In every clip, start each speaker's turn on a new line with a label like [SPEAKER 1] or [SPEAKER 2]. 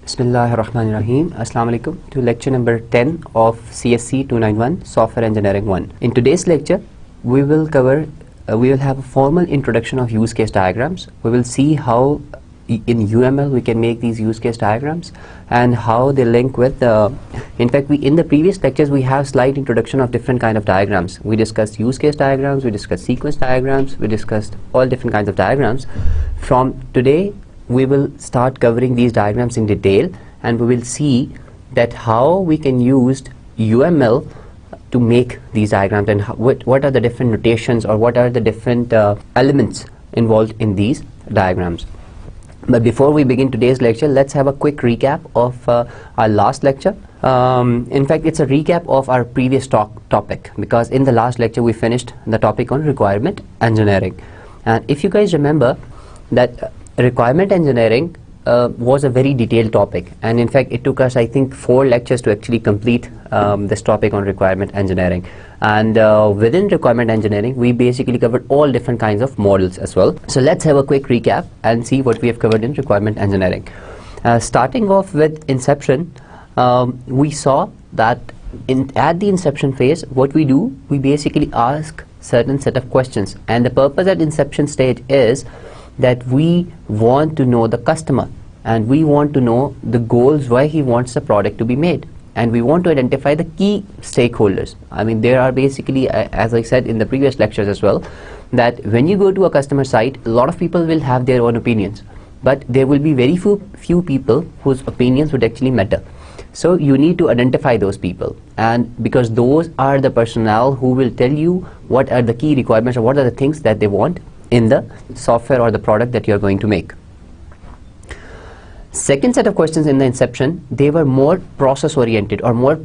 [SPEAKER 1] Bismillahirrahmanirrahim. Assalamu alaikum to lecture number 10 of CSC 291 Software Engineering 1. In today's lecture, we will have a formal introduction of use case diagrams. We will see how in UML we can make these use case diagrams and how they link with in fact, in the previous lectures we have slight introduction of different kind of diagrams. We discussed use case diagrams, we discussed sequence diagrams, we discussed all different kinds of diagrams. From today we will start covering these diagrams in detail, and we will see that how we can use UML to make these diagrams, and what are the different notations or what are the different elements involved in these diagrams. But before we begin today's lecture, let's have a quick recap of our last lecture. In fact, it's a recap of our previous topic, because in the last lecture we finished the topic on requirement engineering. And if you guys remember that requirement engineering was a very detailed topic, and in fact it took us, I think, 4 lectures to actually complete this topic on requirement engineering. And within requirement engineering we basically covered all different kinds of models as well. So let's have a quick recap and see what we have covered in requirement engineering. Starting off with inception, we saw that at the inception phase, what we do, we basically ask certain set of questions, and the purpose at inception stage is that we want to know the customer, and we want to know the goals, why he wants the product to be made, and we want to identify the key stakeholders. I mean, there are basically, as I said in the previous lectures as well, that when you go to a customer site, a lot of people will have their own opinions, but there will be very few people whose opinions would actually matter. So you need to identify those people, and because those are the personnel who will tell you what are the key requirements or what are the things that they want in the software or the product that you are going to make. Second set of questions in the inception, they were more process oriented or more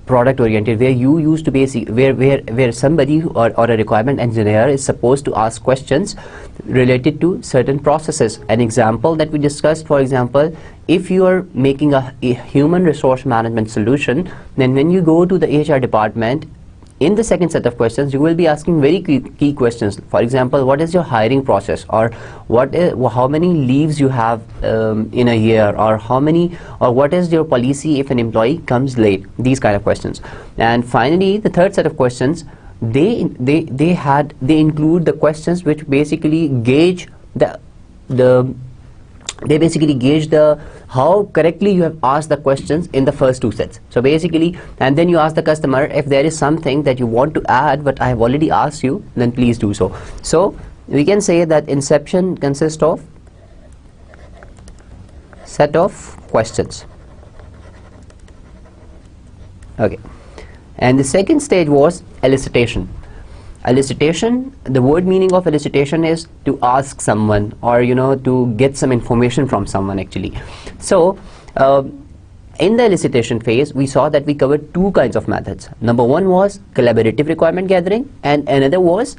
[SPEAKER 1] product oriented, where you used to basically where somebody or a requirement engineer is supposed to ask questions related to certain processes. An example that we discussed, for example, if you are making a human resource management solution, then when you go to the HR department, in the second set of questions you will be asking very key questions. For example, what is your hiring process, or how many leaves you have in a year, or what is your policy if an employee comes late, these kind of questions. And finally, the third set of questions, they include the questions which basically gauge how correctly you have asked the questions in the first 2 sets. So basically, and then you ask the customer, if there is something that you want to add but I have already asked you, then please do so. So we can say that inception consists of set of questions. Okay, and the second stage was elicitation. Elicitation, the word meaning of elicitation is to ask someone, or to get some information from someone actually. So in the elicitation phase, we saw that we covered 2 kinds of methods. Number 1 was collaborative requirement gathering, and another was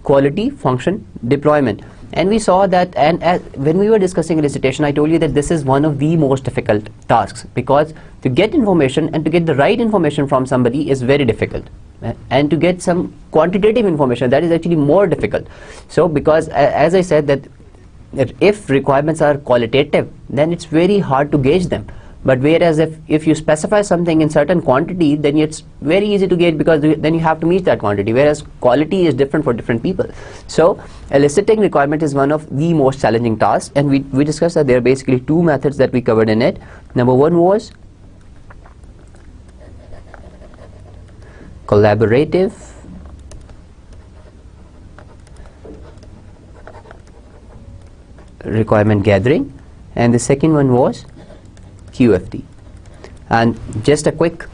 [SPEAKER 1] quality function deployment. And we saw that, and when we were discussing elicitation, I told you that this is one of the most difficult tasks, because to get information and to get the right information from somebody is very difficult, and to get some quantitative information, that is actually more difficult. So because as I said, that if requirements are qualitative, then it's very hard to gauge them. But whereas if you specify something in certain quantity, then it's very easy to gauge, because then you have to meet that quantity, whereas quality is different for different people. So eliciting requirement is one of the most challenging tasks, and we discussed that there are basically 2 methods that we covered in it. Number 1 was collaborative requirement gathering, and the second one was QFD. And just a quick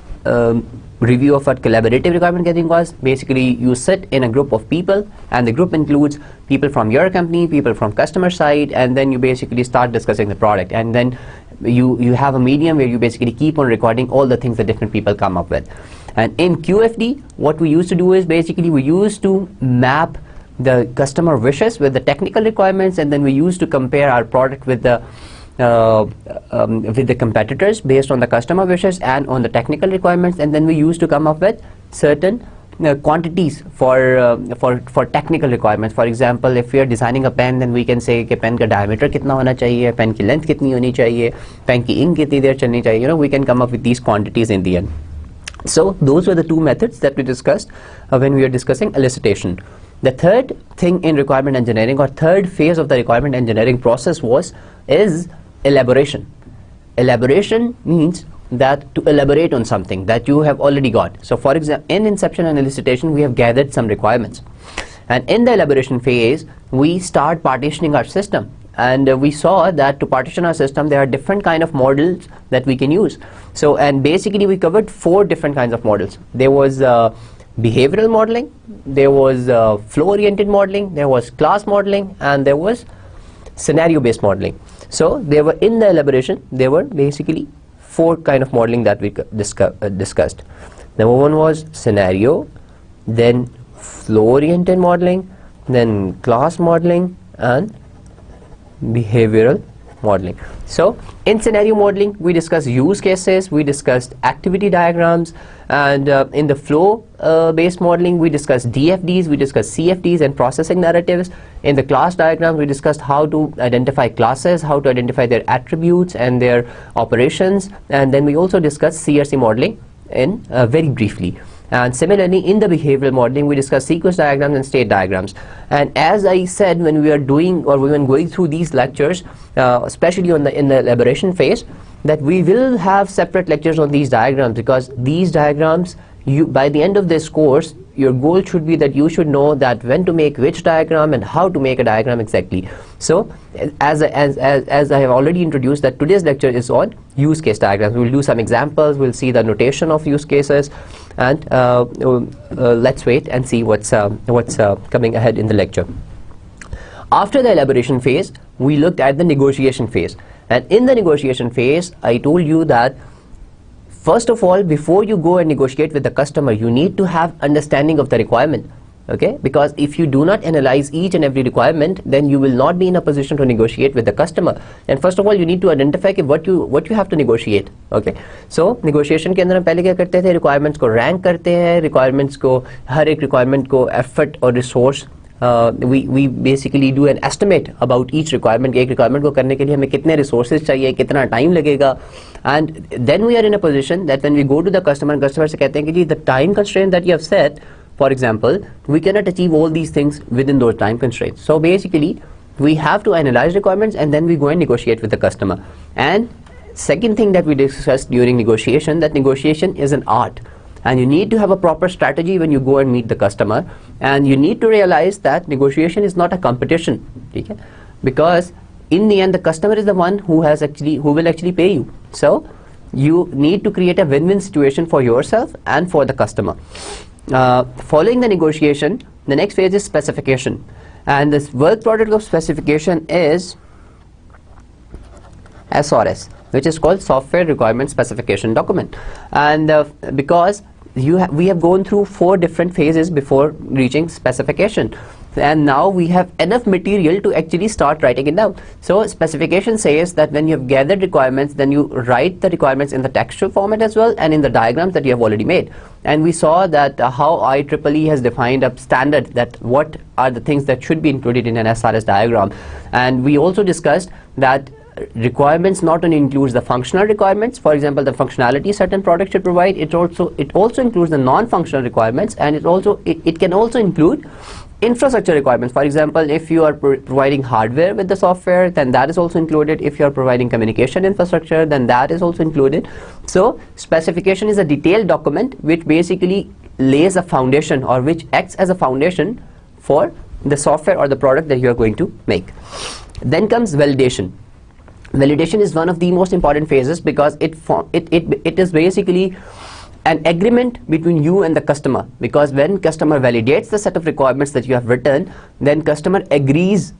[SPEAKER 1] review of what collaborative requirement gathering was. Basically, you sit in a group of people, and the group includes people from your company, people from customer side, and then you basically start discussing the product, and then you have a medium where you basically keep on recording all the things that different people come up with. And in QFD, what we used to do is basically we used to map the customer wishes with the technical requirements, and then we used to compare our product with the competitors based on the customer wishes and on the technical requirements, and then we used to come up with certain quantities for technical requirements. For example, if we are designing a pen, then we can say कि pen का diameter कितना होना चाहिए, pen की length कितनी होनी चाहिए, pen की ink कितनी देर चलनी चाहिए. We can come up with these quantities in the end. So those were the two methods that we discussed when we were discussing elicitation. The third thing in requirement engineering, or third phase of the requirement engineering process, is elaboration. Elaboration means that to elaborate on something that you have already got. So for example, in inception and elicitation, we have gathered some requirements, and in the elaboration phase we start partitioning our system, and we saw that to partition our system there are different kind of models that we can use. So, and basically we covered 4 different kinds of models. There was behavioral modeling, there was flow oriented modeling, there was class modeling, and there was scenario based modeling. So they were in the elaboration, there were basically 4 kind of modeling that we discussed. Number 1 was scenario, then flow oriented modeling, then class modeling, and behavioral modeling. So in scenario modeling we discussed use cases, we discussed activity diagrams, and in the flow based modeling we discussed DFDs, we discussed CFDs and processing narratives. In the class diagrams we discussed how to identify classes, how to identify their attributes and their operations, and then we also discussed CRC modeling in very briefly. And similarly in the behavioral modeling we discussed sequence diagrams and state diagrams. And as I said, when we are doing, or when going through these lectures, especially in the elaboration phase, that we will have separate lectures on these diagrams, because these diagrams, by the end of this course, your goal should be that you should know that when to make which diagram and how to make a diagram exactly. So as I have already introduced, that today's lecture is on use case diagrams. We will do some examples, we'll see the notation of use cases, and let's wait and see what's coming ahead in the lecture. After the elaboration phase, we looked at the negotiation phase, and in the negotiation phase I told you that first of all, before you go and negotiate with the customer, you need to have understanding of the requirement. Okay, because if you do not analyze each and every requirement, then you will not be in a position to negotiate with the customer. And first of all, you need to identify what you have to negotiate. Okay, so negotiation के अंदर हम पहले क्या करते थे, requirements को rank करते हैं, requirements को, हर एक requirement को effort और resource, we basically do an estimate about each requirement. एक requirement को करने के लिए हमें कितने resources चाहिए, कितना time लगेगा, and then we are in a position that when we go to the customer से कहते हैं कि जी the time constraint that you have set, for example, we cannot achieve all these things within those time constraints. So basically we have to analyze requirements and then we go and negotiate with the customer. And second thing that we discussed during negotiation, that negotiation is an art, and you need to have a proper strategy when you go and meet the customer, and you need to realize that negotiation is not a competition, okay? Because in the end the customer is the one who will actually pay you. So you need to create a win-win situation for yourself and for the customer. Following the negotiation, the next phase is specification, and this work product of specification is SRS, which is called Software Requirement Specification Document. And because we have gone through 4 different phases before reaching specification, and now we have enough material to actually start writing it down. So specification says that when you have gathered requirements, then you write the requirements in the textual format as well, and in the diagrams that you have already made. And we saw that how IEEE has defined a standard, that what are the things that should be included in an SRS diagram. And we also discussed that requirements not only includes the functional requirements, for example the functionality certain products should provide, it also includes the non-functional requirements, and it can also include infrastructure requirements. For example, if you are providing hardware with the software, then that is also included. If you are providing communication infrastructure, then that is also included. So specification is a detailed document which basically lays a foundation, or which acts as a foundation for the software or the product that you are going to make. Then comes validation. Validation is one of the most important phases, because it is basically an agreement between you and the customer, because when customer validates the set of requirements that you have written, then customer agrees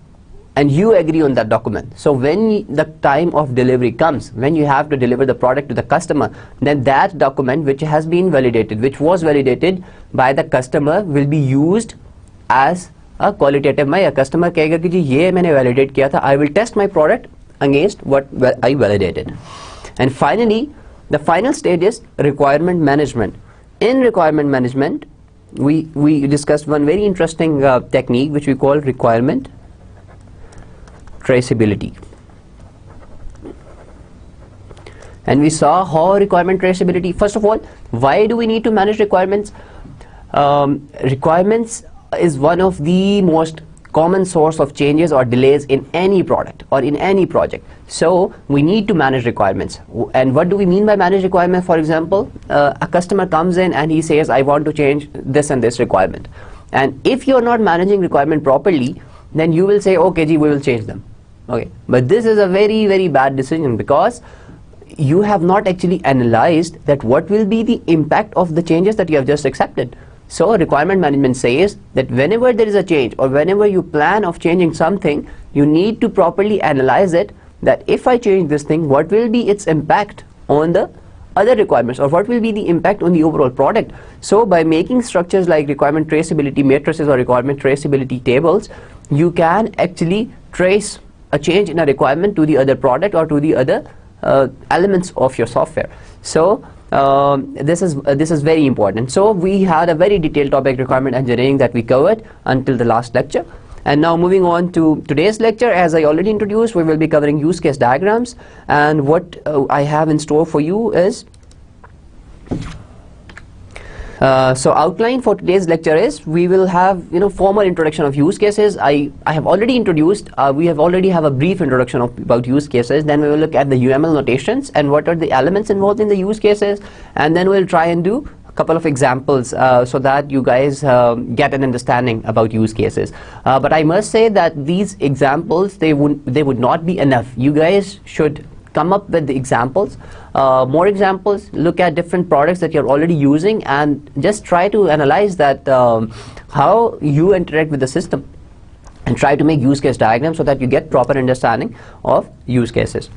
[SPEAKER 1] and you agree on that document. So when the time of delivery comes, when you have to deliver the product to the customer, then that document which has been validated, which was validated by the customer, will be used as a qualitative. My customer कहेगा कि जी ये मैंने validate किया था, I will test my product against what I validated. And finally, the final stage is requirement management. In requirement management, we discussed one very interesting technique which we call requirement traceability. And we saw how requirement traceability, first of all, why do we need to manage requirements? Requirements is one of the most common source of changes or delays in any product or in any project. So we need to manage requirements. And what do we mean by manage requirement? For example, a customer comes in and he says, I want to change this and this requirement. And if you're not managing requirement properly, then you will say, okay, we will change them. Okay, but this is a very, very bad decision, because you have not actually analyzed that what will be the impact of the changes that you have just accepted. So requirement management says that whenever there is a change or whenever you plan of changing something, you need to properly analyze it, that if I change this thing, what will be its impact on the other requirements, or what will be the impact on the overall product. So by making structures like requirement traceability matrices or requirement traceability tables, you can actually trace a change in a requirement to the other product or to the other elements of your software. So this is very important. So we had a very detailed topic, requirement engineering, that we covered until the last lecture. And now moving on to today's lecture, as I already introduced, we will be covering use case diagrams. And what I have in store for you is, so outline for today's lecture is, we will have formal introduction of use cases. I have already introduced, we already have a brief introduction about use cases. Then we will look at the UML notations and what are the elements involved in the use cases, and then we'll try and do a couple of examples so that you guys get an understanding about use cases. But I must say that these examples, they would not be enough. You guys should come up with the examples, more examples, look at different products that you're already using, and just try to analyze that how you interact with the system, and try to make use case diagrams so that you get proper understanding of use cases.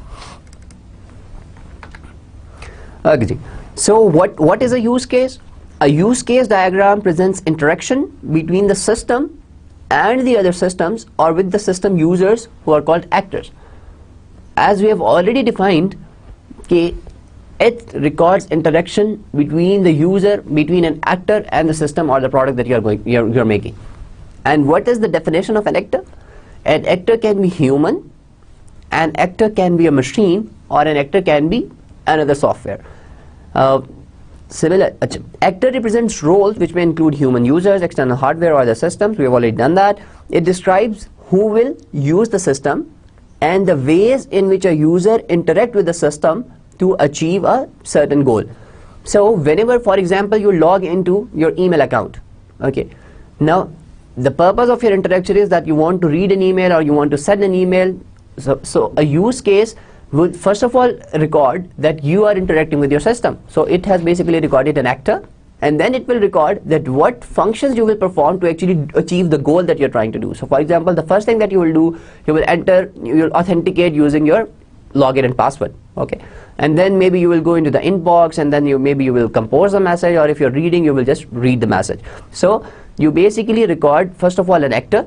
[SPEAKER 1] Okay. So what is a use case? A use case diagram presents interaction between the system and the other systems, or with the system users, who are called actors. As we have already defined, it records interaction between the user, between an actor and the system or the product that you're making. And what is the definition of an actor? An actor can be human, an actor can be a machine, or an actor can be another software. Actor represents roles which may include human users, external hardware, or the systems. We have already done that. It describes who will use the system and the ways in which a user interact with the system to achieve a certain goal. So whenever, for example, you log into your email account, okay, now the purpose of your interaction is that you want to read an email or you want to send an email. So a use case would first of all record that you are interacting with your system. So it has basically recorded an actor, and then it will record that what functions you will perform to actually achieve the goal that you're trying to do. So for example, the first thing that you will do, you will authenticate using your login and password, okay, and then maybe you will go into the inbox, and then maybe you will compose a message, or if you're reading, you will just read the message. So you basically record first of all an actor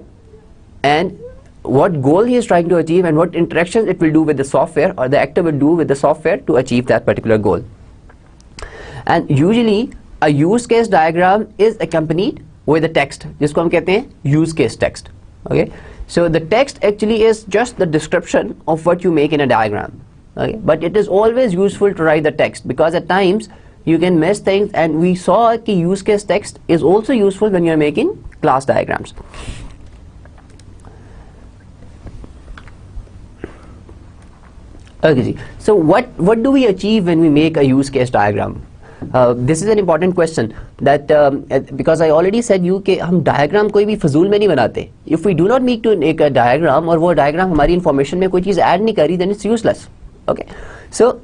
[SPEAKER 1] and what goal he is trying to achieve, and what interactions it will do with the software, or the actor will do with the software to achieve that particular goal. And usually a use case diagram is accompanied with a text, जिसको हम कहते हैं use case text. Okay, so the text actually is just the description of what you make in a diagram. Okay, but it is always useful to write the text, because at times you can miss things, and we saw that use case text is also useful when you are making class diagrams. Okay, so what do we achieve when we make a use case diagram? This is an important question, that because I already said you कि हम diagram कोई भी फजूल में नहीं बनाते. If we do not make to make a diagram, और वो diagram हमारी information में कोई चीज़ add नहीं करी, then it's useless. Okay, so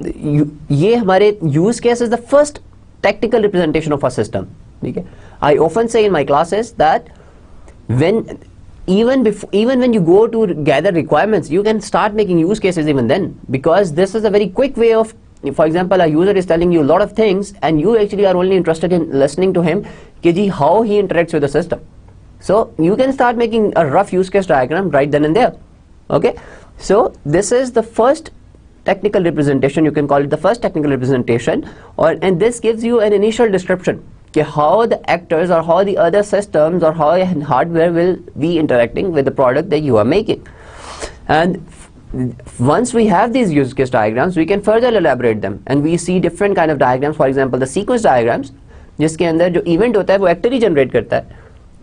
[SPEAKER 1] ये हमारे use case is the first technical representation of a system. Okay, I often say in my classes that even when you go to gather requirements, you can start making use cases even then, because this is a very quick way of, for example, a user is telling you a lot of things, and you actually are only interested in listening to him, how he interacts with the system. So you can start making a rough use case diagram right then and there. Okay, so this is the first technical representation. You can call it the first technical representation, and this gives you an initial description how the actors or how the other systems or how hardware will be interacting with the product that you are making. And once we have these use case diagrams, we can further elaborate them, and we see different kind of diagrams. For example, the sequence diagrams, जिसके अंदर जो event होता है वो actor ही generate करता है,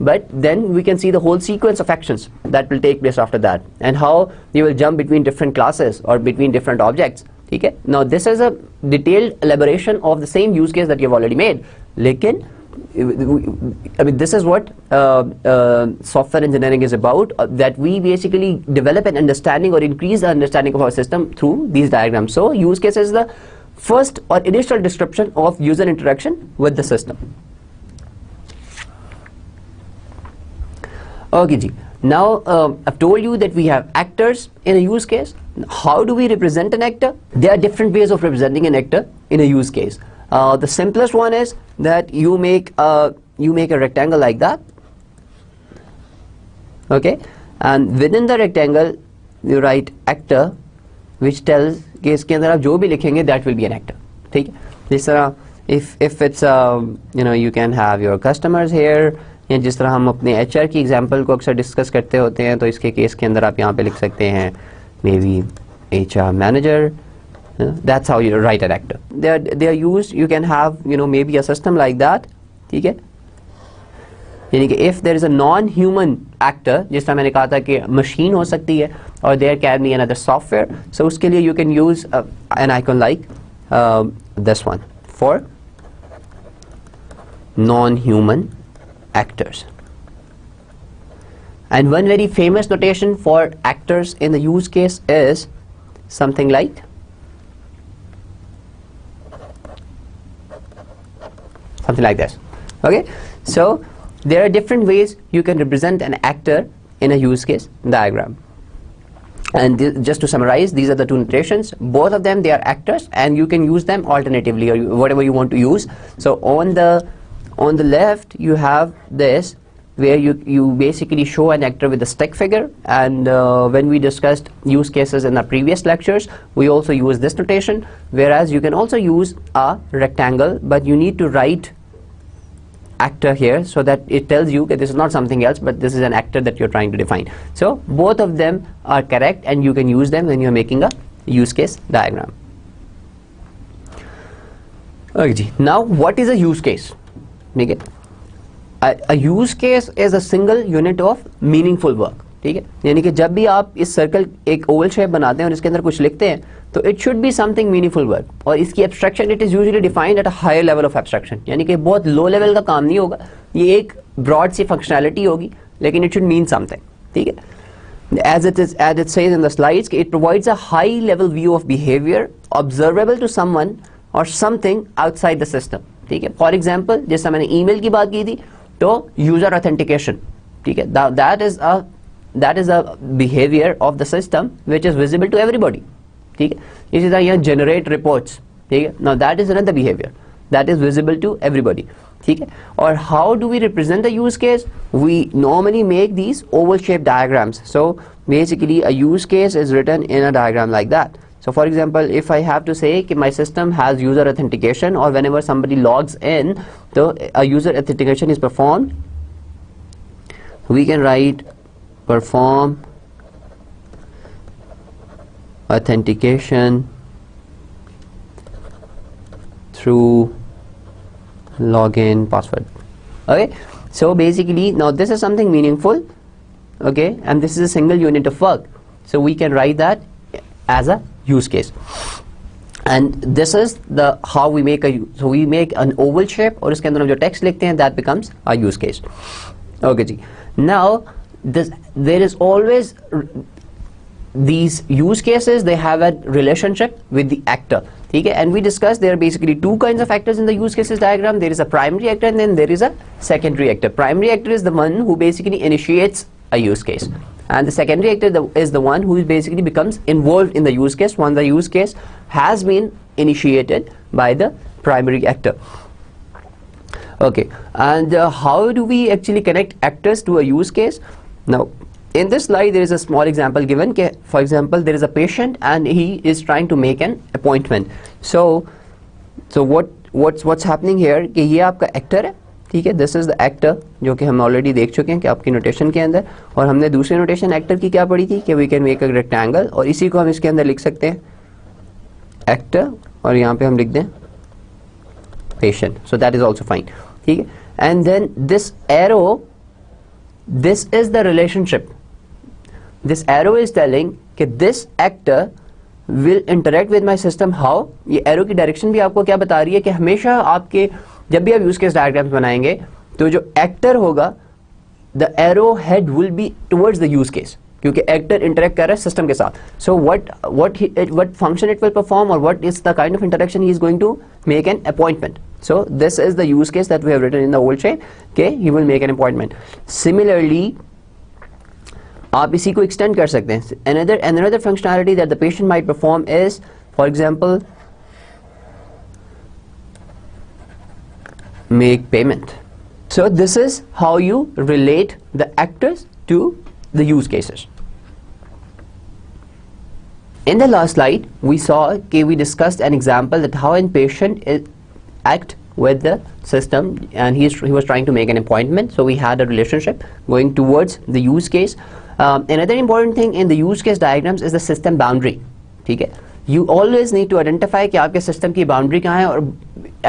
[SPEAKER 1] but then we can see the whole sequence of actions that will take place after that, and how you will jump between different classes or between different objects. Okay? Now this is a detailed elaboration of the same use case that you have already made. लेकिन I mean, this is what software engineering is about, that we basically develop an understanding or increase the understanding of our system through these diagrams. So use case is the first or initial description of user interaction with the system. Okay ji. Now I've told you that we have actors in a use case. How do we represent an actor? There are different ways of representing an actor in a use case. The simplest one is that you make a rectangle like that, okay, and within the rectangle you write actor, which tells कि इसके अंदर आप जो भी लिखेंगे that will be an actor. ठीक है? जिस तरह if it's you know, you can have your customers here, या जिस तरह हम अपने HR की एग्जांपल को अक्सर डिस्कस करते होते हैं, तो इसके केस के अंदर आप यहाँ पे लिख सकते हैं maybe HR manager. That's how you write an actor. They are used. You can have, you know, maybe a system like that. ठीक है? यानी कि if there is a non-human actor, जिस तरह मैंने कहा था कि machine हो सकती है, or there can be another software. So उसके लिए you can use an icon like this one for non-human actors. And one very famous notation for actors in the use case is something like this. Okay, so there are different ways you can represent an actor in a use case diagram. And just to summarize, these are the two notations. Both of them, they are actors, and you can use them alternatively, or whatever you want to use. So on the left you have this, where you basically show an actor with a stick figure, and when we discussed use cases in the previous lectures, we also use this notation. Whereas you can also use a rectangle, but you need to write actor here so that it tells you that this is not something else, but this is an actor that you're trying to define. So both of them are correct, and you can use them when you're making a use case diagram. Okay, now what is a use case? ठीक है? A use case is a single unit of meaningful work. ठीक है? यानी कि जब भी आप इस सर्कल एक ओवल शेप बनाते हैं और इसके अंदर कुछ लिखते हैं, तो it should be something meaningful work. और इसकी abstraction it is usually defined at a higher level of abstraction. यानी कि बहुत low level का काम नहीं होगा, ये एक broad सी functionality होगी, लेकिन it should mean something. ठीक है? As it says in the slides, it provides a high level view of behavior observable to someone or something outside the system. ठीक है? For example, जैसा मैंने email की बात की थी, तो user authentication. ठीक है? That is a behavior of the system which is visible to everybody. ठीक है? इसी तरह यहाँ generate reports. ठीक है? Now that is another behavior that is visible to everybody. ठीक है? और how do we represent the use case? We normally make these oval shaped diagrams. So basically a use case is written in a diagram like that. So for example, if I have to say that my system has user authentication, or whenever somebody logs in, so a user authentication is performed, we can write perform authentication through login password. Okay, so basically now this is something meaningful, okay, and this is a single unit of work, so we can write that as a use case. And this is the how we make so we make an oval shape, और इसके अंदर हम जो text लिखते हैं, that becomes a use case. Okay जी. Now there is always these use cases, they have a relationship with the actor. Okay? And we discussed there are basically two kinds of actors in the use cases diagram. There is a primary actor and then there is a secondary actor. Primary actor is the one who basically initiates a use case, and the secondary actor is the one who basically becomes involved in the use case when the use case has been initiated by the primary actor. Okay, and how do we actually connect actors to a use case? Now in this slide there is a small example given. For example, there is a patient and he is trying to make an appointment. So what what's happening here कि ये आपका actor है, ठीक है, this is the actor, जो कि हम already देख चुके हैं कि आपकी नोटेशन के अंदर, और हमने दूसरी नोटेशन एक्टर की क्या पढ़ी थी कि we can make a rectangle, और इसी को हम इसके अंदर लिख सकते हैं एक्टर, और यहाँ पे हम लिख दें patient, so that is also fine, ठीक है। And then this arrow, this is the relationship, this arrow is telling कि this actor will interact with my system how, ये एरो की डायरेक्शन भी आपको क्या बता रही है कि हमेशा आपके जब भी आप यूज केस डायग्राम्स बनाएंगे तो जो एक्टर होगा, the arrow head will be towards the use case, क्योंकि एक्टर इंटरेक्ट कर रहा है सिस्टम के साथ। So what function it will perform और what is the kind of interaction he is going to make an appointment. So this is the use case that we have written in the old chain के he will make an appointment. Similarly आप इसी को extend कर सकते हैं। Another functionality that the patient might perform is, for example, make payment. So this is how you relate the actors to the use cases. In the last slide, we saw that we discussed an example that how a patient act with the system, and he was trying to make an appointment. So we had a relationship going towards the use case. Another important thing in the use case diagrams is the system boundary. ठीक है, you always need to identify कि आपके system की boundary कहाँ है, और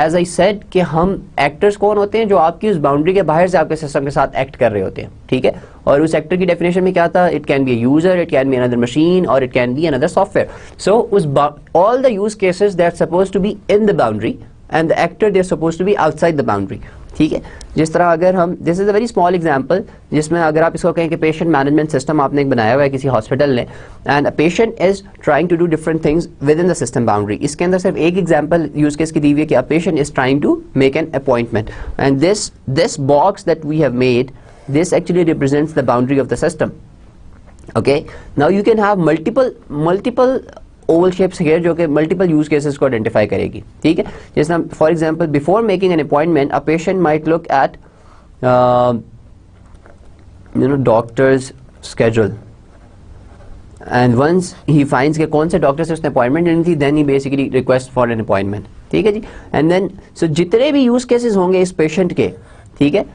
[SPEAKER 1] as I said कि हम एक्टर्स कौन होते हैं जो आपकी उस बाउंड्री के बाहर से आपके सिस्टम के साथ एक्ट कर रहे होते हैं, ठीक है। और उस एक्टर की डेफिनेशन में क्या था, it can be a user, it can be another machine, और it can be another software. So उस all the use cases that suppose to be in the boundary and the actor they are suppose to be outside the boundary, ठीक है। जिस तरह अगर हम, this is a very small example, जिसमें अगर आप इसको कहें कि पेशेंट मैनेजमेंट सिस्टम आपने एक बनाया हुआ है किसी हॉस्पिटल ने, and a patient is trying to do different things with in the system boundary. इसके अंदर सिर्फ एक एग्जांपल यूज केस की दी हुई है कि a patient is trying to make an appointment, and this box that we have made, this actually represents the boundary of the system. Okay, now you can have multiple oval shapes here जो कि multiple use cases को identify करेगी, ठीक है। जैसे for example, before making an appointment, a patient might look at doctor's schedule, and once he finds कि कौन से डॉक्टर से उसने अपॉइंटमेंट लेनी थी, then he basically requests for an appointment, ठीक है जी। and then so जितने भी use cases होंगे इस पेशेंट के, ठीक है,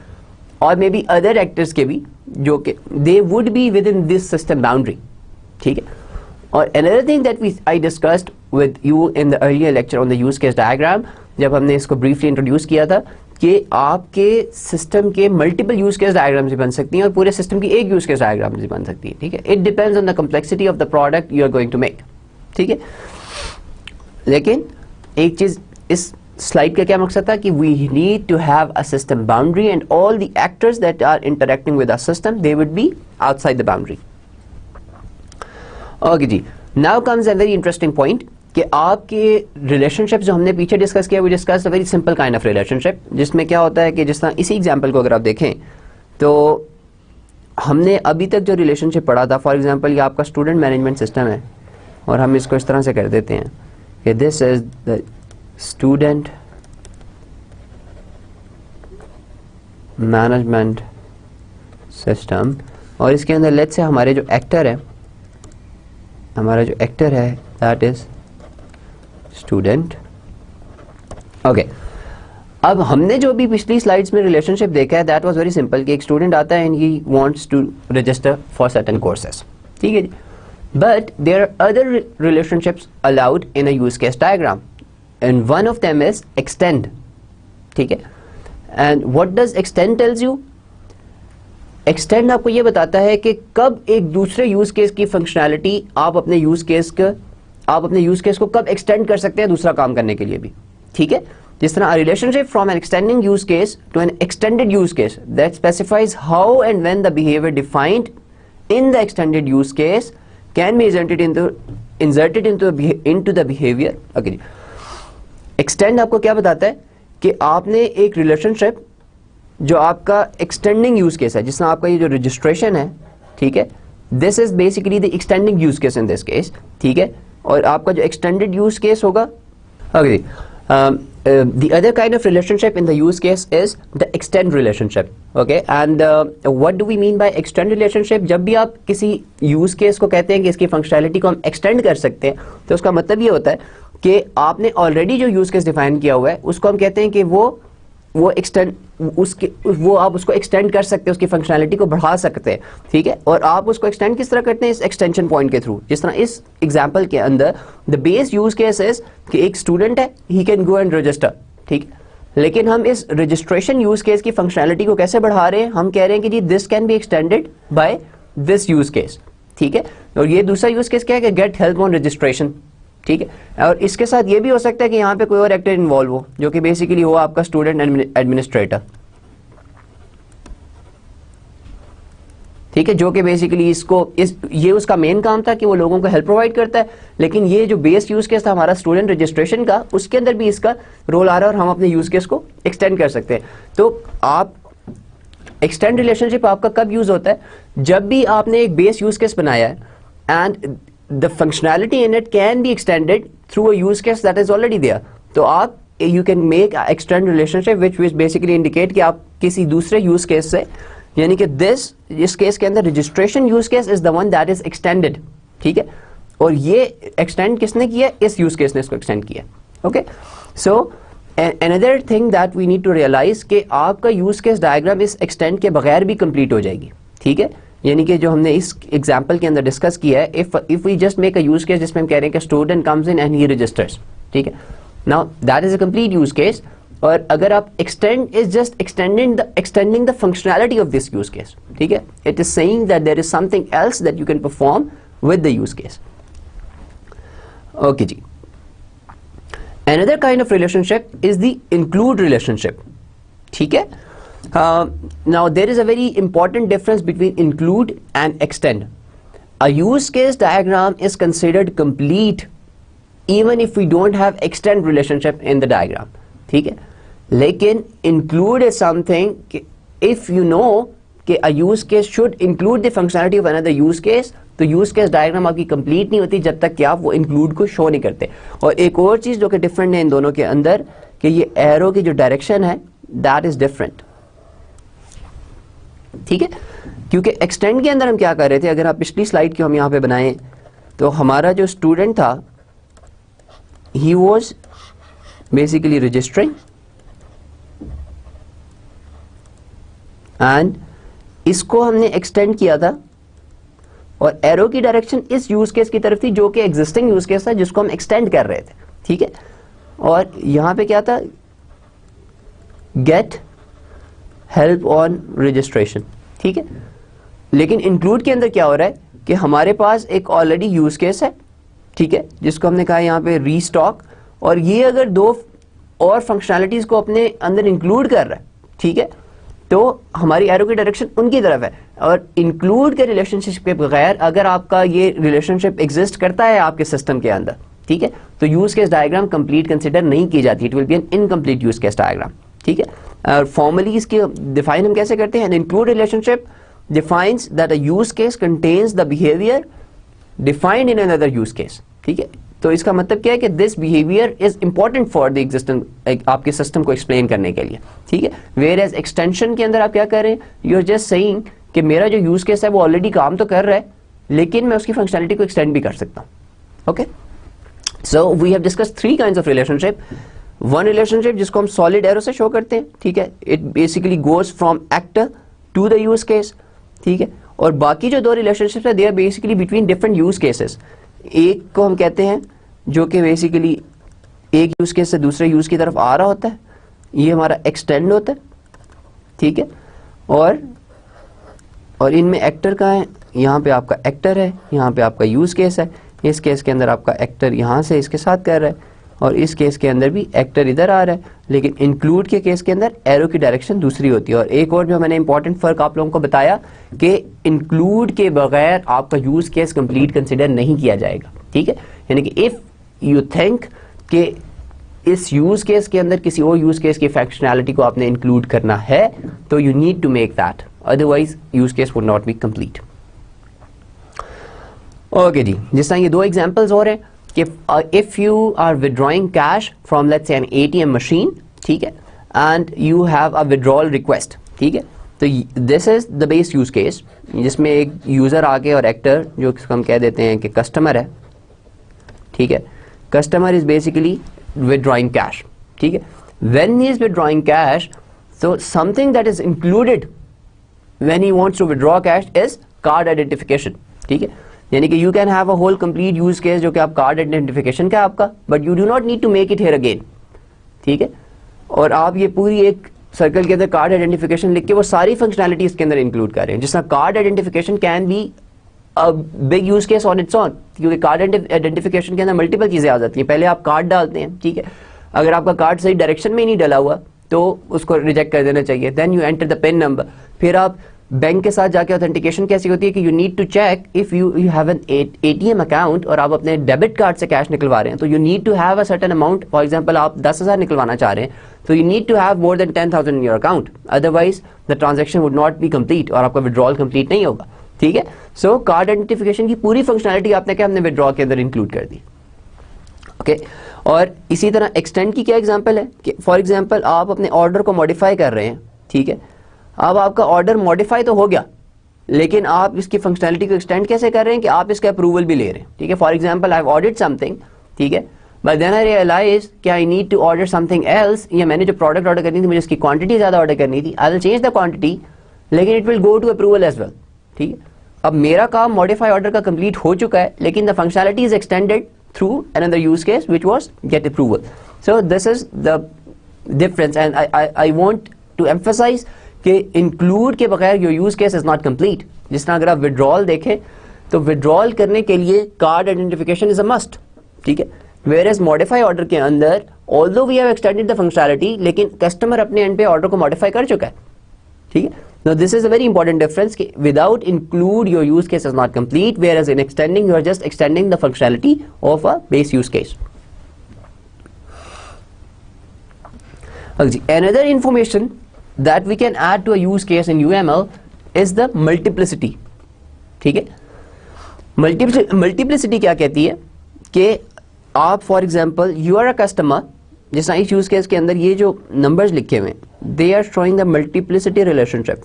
[SPEAKER 1] और मे बी अदर एक्टर्स के भी, जो कि दे would be with in this system boundary, ठीक है। और another thing that I discussed with you in the earlier lecture on the use case diagram, जब हमने इसको ब्रीफली इंट्रोड्यूस किया था, कि आपके सिस्टम के मल्टीपल यूज केस डायग्राम्स भी बन सकती हैं और पूरे सिस्टम की एक यूज केस डायग्राम भी बन सकती है, ठीक है। It depends on the complexity of the product you are going to make, ठीक है। लेकिन एक चीज, इस स्लाइड का क्या मकसद था कि we need to have a system boundary and all the actors that are interacting with a system they would be outside the boundary. Okay जी, now comes a very interesting point कि आपके relationship जो हमने पीछे discuss किया, we discuss a very simple kind of relationship, जिसमें क्या होता है कि जिस तरह इसी एग्जांपल को अगर आप देखें तो हमने अभी तक जो रिलेशनशिप पढ़ा था, फॉर एग्जांपल ये आपका स्टूडेंट मैनेजमेंट सिस्टम है, और हम इसको इस तरह से कर देते हैं कि this is the student management system, और इसके अंदर लेट्स से हमारे जो एक्टर है, हमारा जो एक्टर है दैट इज स्टूडेंट। ओके, अब हमने जो भी पिछली स्लाइड्स में रिलेशनशिप देखा है दैट वाज वेरी सिंपल कि एक स्टूडेंट आता है and he wants to register for certain courses, ठीक है जी। But there are other relationships allowed in a use case diagram, and one of them is extend, ठीक है। and what does extend tells you? extend आपको ये बताता है कि कब एक दूसरे यूज केस की फंक्शनैलिटी आप अपने यूज केस को कब एक्सटेंड कर सकते हैं दूसरा काम करने के लिए भी, ठीक है। जिस तरह relationship from an extending use case to an extended use case that specifies how and when the behaviour defined in the extended use case can be inserted into the behaviour. Okay, extend आपको क्या बताता है कि आपने एक relationship जो आपका extending use case है, जिसमें आपका ये जो रजिस्ट्रेशन है, ठीक है, this is basically the extending use case in this case, ठीक है। और आपका जो एक्सटेंडेड यूज केस होगा, okay, the other kind of relationship in the use case is the extend relationship, okay, and what do we mean by extend relationship? जब भी आप किसी use case को कहते हैं कि इसकी functionality को हम extend कर सकते हैं, तो उसका मतलब ये होता है कि आपने ऑलरेडी जो यूज केस डिफाइन किया हुआ है उसको हम कहते हैं कि वो एक्सटेंड वो आप उसको एक्सटेंड कर सकते हैं, उसकी फंक्शनैलिटी को बढ़ा सकते हैं, ठीक है। और आप उसको एक्सटेंड किस तरह करते हैं? इस एक्सटेंशन पॉइंट के थ्रू। जिस तरह इस एग्जांपल के अंदर the base use case is कि एक स्टूडेंट है, he can go and register, ठीक है। लेकिन हम इस रजिस्ट्रेशन यूज केस की फंक्शनैलिटी को कैसे बढ़ा रहे हैं? हम कह रहे हैं कि जी this can be extended by this use case, ठीक है। और ये दूसरा यूज केस क्या है कि गेट हेल्प ऑन रजिस्ट्रेशन, ठीक है। और इसके साथ ये भी हो सकता है कि यहाँ पे कोई और एक्टर इन्वॉल्व हो, जो कि बेसिकली हो आपका स्टूडेंट एडमिनिस्ट्रेटर, ठीक है, जो कि बेसिकली ये उसका मेन काम था कि वो लोगों को हेल्प प्रोवाइड करता है। लेकिन ये जो बेस यूज केस था हमारा स्टूडेंट रजिस्ट्रेशन का, उसके अंदर भी इसका रोल आ रहा है और हम अपने यूज केस को एक्सटेंड कर सकते हैं। तो आप एक्सटेंड रिलेशनशिप आपका कब यूज होता है? जब भी आपने एक बेस यूज केस बनाया है and the functionality in it can be extended through a use case that is already there. तो आप you can make a extend relationship which basically indicate कि आप किसी दूसरे use case से, यानी कि इस केस के अंदर registration use case is the one that is extended, ठीक है। और ये extend किसने किया? इस use case ने इसको extend किया, okay। So another thing that we need to realize कि आपका use case diagram इस extend के बगैर भी complete हो जाएगी, ठीक है। यानी कि जो हमने इस एग्जांपल के अंदर डिस्कस किया है, if we just make a use case जिसमें हम कह रहे हैं कि student comes in and he registers, ठीक है। Now that is a complete use case. और अगर आप extend is just extending the functionality of this use case, ठीक है। It is saying that there is something else that you can perform with the use case, okay जी। Another kind of relationship is the include relationship, ठीक है। Now there is a very important difference between include and extend. A use case diagram is considered complete even if we don't have extend relationship in the diagram, ठीक है। लेकिन include is something if you know कि a use case should include the functionality of another use case, तो use case diagram आपकी complete नहीं होती जब तक कि आप वो include को show नहीं करते। और एक और चीज जो कि different है इन दोनों के अंदर कि ये arrow की जो direction है that is different, ठीक है। क्योंकि एक्सटेंड के अंदर हम क्या कर रहे थे, अगर आप पिछली स्लाइड की हम यहाँ पे बनाएं तो हमारा जो स्टूडेंट था he was basically registering and इसको हमने एक्सटेंड किया था और एरो की डायरेक्शन इस यूज केस की तरफ थी जो कि एग्जिस्टिंग यूज केस था जिसको हम एक्सटेंड कर रहे थे, ठीक है। और यहाँ पे क्या था? गेट हेल्प ऑन रजिस्ट्रेशन, ठीक है। लेकिन इंक्लूड के अंदर क्या हो रहा है कि हमारे पास एक ऑलरेडी यूज केस है, ठीक है, जिसको हमने कहा यहाँ पे रीस्टॉक, और ये अगर दो और फंक्शनैलिटीज को अपने अंदर इंक्लूड कर रहा है, ठीक है, तो हमारी एरो की डायरेक्शन उनकी तरफ है। और इंक्लूड के रिलेशनशिप के बगैर अगर आपका ये रिलेशनशिप एग्जिस्ट करता है आपके सिस्टम के अंदर, ठीक है, तो use case diagram complete consider नहीं की जाती, it will be N incomplete use case diagram, ठीक है। और फॉर्मली इसकी डिफाइन हम कैसे करते हैं? Include relationship defines that a use case contains the behaviour defined in another use case, ठीक है। तो इसका मतलब क्या है कि this behaviour is important for the existence, आपके सिस्टम को एक्सप्लेन करने के लिए, ठीक है। वेयर एज एक्सटेंशन के अंदर आप क्या कर रहे हैं? यू आर जस्ट सेइंग कि मेरा जो यूज केस है वो ऑलरेडी काम तो कर रहा है लेकिन मैं उसकी फंक्शनैलिटी को एक्सटेंड भी कर सकता हूँ, okay. So we have discuss 3 kinds of relationship. One relationship जिसको हम सॉलिड एरो से शो करते हैं, ठीक है, it basically goes from actor to the use case, ठीक है। और बाकी जो 2 रिलेशनशिप्स है they are basically between different use cases. एक को हम कहते हैं जो कि बेसिकली एक यूज केस से दूसरे यूज की तरफ आ रहा होता है, ये हमारा एक्सटेंड होता है, ठीक है। और इनमें एक्टर कहाँ है? यहाँ पे आपका एक्टर है, यहाँ पे आपका यूज केस है। इस केस के अंदर आपका एक्टर यहाँ से इसके साथ कर रहा है और इस केस के अंदर भी एक्टर इधर आ रहा है, लेकिन इंक्लूड के केस के अंदर एरो की डायरेक्शन दूसरी होती है। और एक और जो मैंने इंपॉर्टेंट फर्क आप लोगों को बताया कि इंक्लूड के बगैर आपका यूज केस कंप्लीट कंसिडर नहीं किया जाएगा, ठीक है। यानी कि इफ यू थिंक कि इस यूज केस के अंदर किसी और यूज केस की फंक्शनैलिटी को आपने इंक्लूड करना है तो you need to make that, otherwise use case would not be complete, okay जी। जिस तरह ये 2 एग्जांपल्स और हैं कि if you are withdrawing cash from let's say an ATM machine, ठीक है, and you have a withdrawal request, ठीक है, तो this is the base use case जिसमें एक यूजर आके और एक्टर जो हम कह देते हैं कि कस्टमर है, ठीक है, customer is basically withdrawing cash. ठीक है, when he is withdrawing cash, so something that is included when he wants to withdraw cash is card identification. ठीक है, यानी कि you can have a whole complete use case जो कि आप card identification का आपका, but you do not need to make it here again. ठीक है, और आप ये पूरी एक सर्कल के अंदर कार्ड आइडेंटिफिकेशन लिख के वो सारी फंक्शनैलिटी इसके अंदर इंक्लूड कर रहे हैं, जिसका card identification can be a big use case on it's on, क्योंकि कार्ड आइडेंटिफिकेशन के अंदर मल्टीपल चीजें आ जाती हैं. पहले आप कार्ड डालते हैं, ठीक है, अगर आपका कार्ड सही डायरेक्शन में ही नहीं डला हुआ तो उसको रिजेक्ट कर देना चाहिए. Then you enter the pin number. फिर आप बैंक के साथ जाके ऑथेंटिकेशन कैसी होती है कि you need to check if you have an ATM account और आप अपने डेबिट कार्ड से कैश निकलवा रहे हैं, तो you need to have a certain amount. For example आप 10,000 निकलवाना चाह रहे हैं, तो you need to have more than 10,000 in your account, otherwise the transaction would not be complete और आपका विड्रॉल कंप्लीट नहीं होगा. ठीक है, सो कार्ड आइडेंटिफिकेशन की पूरी फंक्शनैलिटी आपने क्या हमने विड्रॉ के अंदर इंक्लूड कर दी. ओके, और इसी तरह एक्सटेंड की क्या एग्जांपल है कि फॉर एग्जांपल आप अपने ऑर्डर को मॉडिफाई कर रहे हैं. ठीक है, अब आपका ऑर्डर मॉडिफाई तो हो गया, लेकिन आप इसकी फंक्शनैलिटी को एक्सटेंड कैसे कर रहे हैं कि आप इसका अप्रूवल भी ले रहे हैं. ठीक है, for example I have ordered something, ठीक है, बट देन आई रियलाइज कि I need to order something else, या मैंने जो प्रोडक्ट ऑर्डर करनी थी मुझे इसकी क्वांटिटी ज़्यादा ऑर्डर करनी थी, I will change the quantity, लेकिन it will go to approval as well. ठीक है, अब मेरा काम मॉडिफाई ऑर्डर का कंप्लीट हो चुका है, लेकिन the functionality is extended through another use case which was get approval. So this is the difference and I want to emphasise कि इंक्लूड के बगैर your use case is not complete. जिस तरह अगर आप विड्रॉल देखें तो विड्रॉल करने के लिए card identification is a must. ठीक है, वेयर एज मॉडिफाई ऑर्डर के अंदर although we have extended the functionality, लेकिन कस्टमर अपने एंड पे ऑर्डर को मॉडिफाई कर चुका है. ठीक है, now this is a very important difference कि without include your use case is not complete, whereas in extending you are just extending the functionality of a base use case. Another information that we can add to a use case in UML is the multiplicity. ठीक है, multiplicity क्या कहती है कि आप for example you are a customer, जिस इस use case के अंदर ये जो नंबर्स लिखे हुए हैं they are showing the multiplicity relationship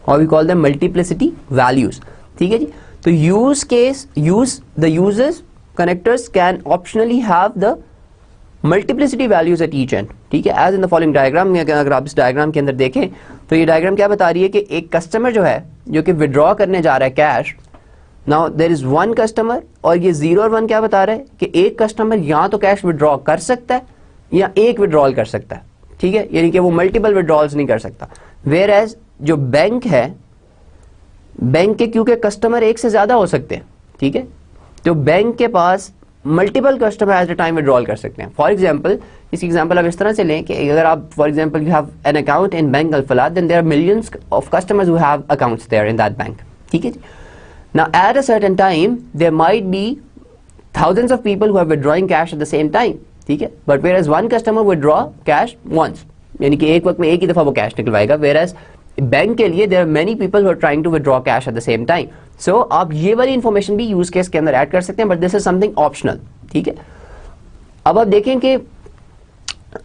[SPEAKER 1] और we call the multiplicity values. ठीक है जी, तो use case the users connectors can optionally have the multiplicity values at each end. ठीक है, as in the following diagram में अगर आप इस डायग्राम के अंदर देखें तो ये डायग्राम क्या बता रही है कि एक कस्टमर जो है जो कि विड्रॉ करने जा रहा है cash. Now there is one customer और ये 0 और 1 क्या बता रहा है कि एक कस्टमर या तो कैश विड्रॉ कर सकता है या एक विड्रॉल कर सकता है. ठीक है, यानी कि वो मल्टीपल विड्रॉल्स नहीं कर सकता. वेयर एज जो बैंक है, बैंक के क्योंकि कस्टमर एक से ज्यादा हो सकते हैं. ठीक है, तो बैंक के पास multiple customer at a time withdrawal कर सकते हैं. फॉर एग्जाम्पल इसकी एग्जाम्पल आप इस तरह से लें कि अगर आप for example you have an account in bank Alfalah, then there are millions of customers who have accounts there in that bank. ठीक है जी, now at a certain time there might be thousands of people who are withdrawing cash at the same time. ठीक है, but whereas one customer withdraw cash once, यानी कि एक वक्त में एक ही दफा वो कैश निकलवाएगा, whereas बैंक के लिए there are many people who are trying to withdraw cash at the same time. So आप ये वाली इंफॉर्मेशन भी यूज केस के अंदर ऐड कर सकते हैं, but this is something optional. ठीक है, अब आप देखें कि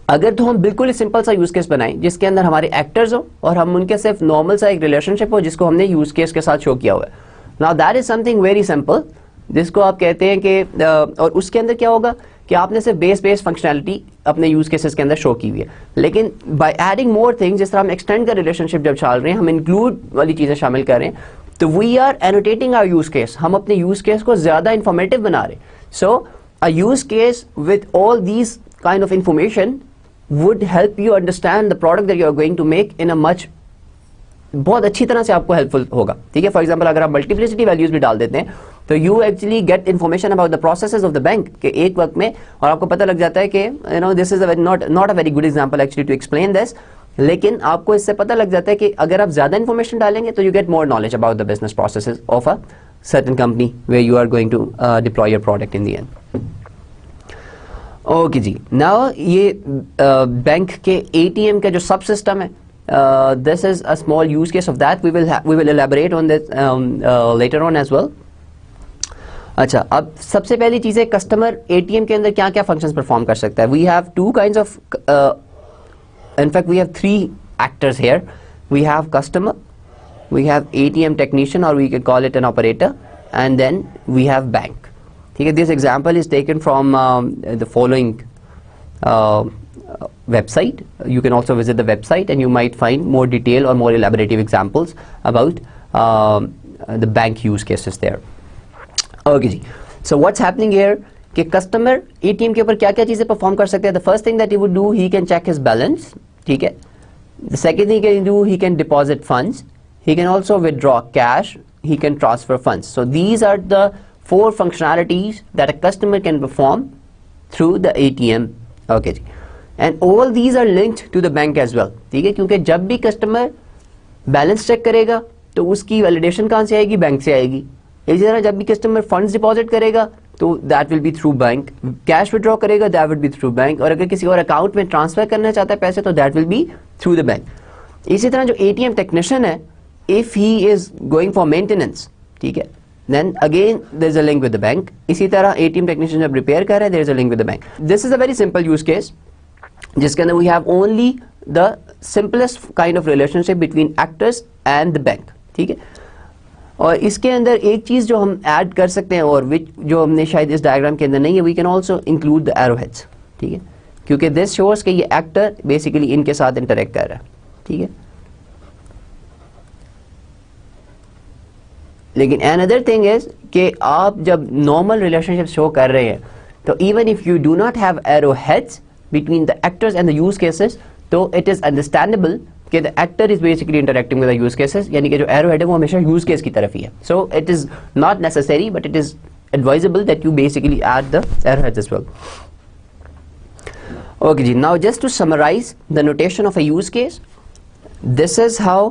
[SPEAKER 1] अगर तो हम बिल्कुल सिंपल सा यूज केस बनाएं जिसके अंदर हमारे एक्टर्स हो और हम उनके सिर्फ नॉर्मल सा एक रिलेशनशिप हो जिसको हमने यूज केस के साथ शो किया हुआ है. Now that is something very simple, जिसको आप कहते हैं कि और उसके अंदर क्या होगा कि आपने सिर्फ बेस फंक्शनैलिटी अपने यूज केसेस के अंदर शो की हुई है, लेकिन बाय एडिंग मोर थिंग्स, जिस तरह हम एक्सटेंड का रिलेशनशिप जब डाल रहे हैं, हम इंक्लूड वाली चीजें शामिल कर रहे हैं, तो we are annotating our use case, हम अपने यूज केस को ज्यादा इंफॉर्मेटिव बना रहे हैं. So a use case with all these kind of information would help you understand the product that you are going to make in a much, बहुत अच्छी तरह से आपको हेल्पफुल होगा. ठीक है, फॉर एग्जांपल अगर आप मल्टीप्लिसिटी वैल्यूज भी डाल देते हैं तो you actually get information about the processes of the bank के एक वक्त में, और आपको पता लग जाता है कि you know this is not a very good example actually to explain this, लेकिन आपको इससे पता लग जाता है कि अगर आप ज्यादा इन्फॉर्मेशन डालेंगे तो you get more knowledge about the business processes of a certain company where you are going to deploy your product in the end. Okay जी, नाउ ये बैंक के एटीएम का जो सब सिस्टम है, this is a small use case of that. We will elaborate on this later on as well. अच्छा, अब सबसे पहली चीज़ है कस्टमर एटीएम के अंदर क्या क्या फंक्शंस परफॉर्म कर सकता है. We have two kinds of, in fact we have 3 actors here. We have customer, we have ATM technician or we can call it an operator, and then we have bank. ठीक है. This example is taken from the following website. You can also visit the website and you might find more detailed or more elaborative examples about the bank use cases there. Okay जी. So what's happening here कि customer ATM के ऊपर क्या क्या चीज़ें perform कर सकते हैं. The first thing that he would do, he can check his balance. ठीक है. The second thing he can do, he can deposit funds. He can also withdraw cash. He can transfer funds. So these are the 4 functionalities that a customer can perform through the ATM. Okay ji. And all these are linked to the bank as well. ठीक है, क्योंकि जब भी customer balance check करेगा तो उसकी validation कहाँ से आएगी, बैंक से आएगी. इसी तरह जब भी कस्टमर फंड्स डिपॉजिट करेगा तो that will be through bank. Cash withdraw करेगा that will be through bank. और अगर किसी और अकाउंट में ट्रांसफर करना चाहता है पैसे तो that will be through the bank. इसी तरह जो ATM टेक्नीशियन है, if he is going for maintenance, ठीक है, then again there is a link with the bank. इसी तरह ATM टेक्नीशियन जब रिपेयर कर रहा है, there is a link with the bank. This is a very simple use case जिसके अंदर we have only the simplest kind of relationship between actors and the bank. ठीक है. और इसके अंदर एक चीज़ जो हम ऐड कर सकते हैं और विच जो हमने शायद इस डायग्राम के अंदर नहीं है, we can also include the arrow heads. ठीक है, क्योंकि दिस शोर्स कि ये एक्टर बेसिकली इनके साथ इंटरेक्ट कर रहा है. ठीक है. लेकिन अनदर थिंग इज कि आप जब नॉर्मल रिलेशनशिप शो कर रहे हैं तो even if you do not have arrow heads between the actors and the use cases, तो it is understandable कि the actor is basically interacting with the use cases. यानी कि जो arrow head है वो हमेशा use case की तरफ ही है. So it is not necessary but it is advisable that you basically add the arrow heads as well. Okay जी, now just to summarize the notation of a use case, this is how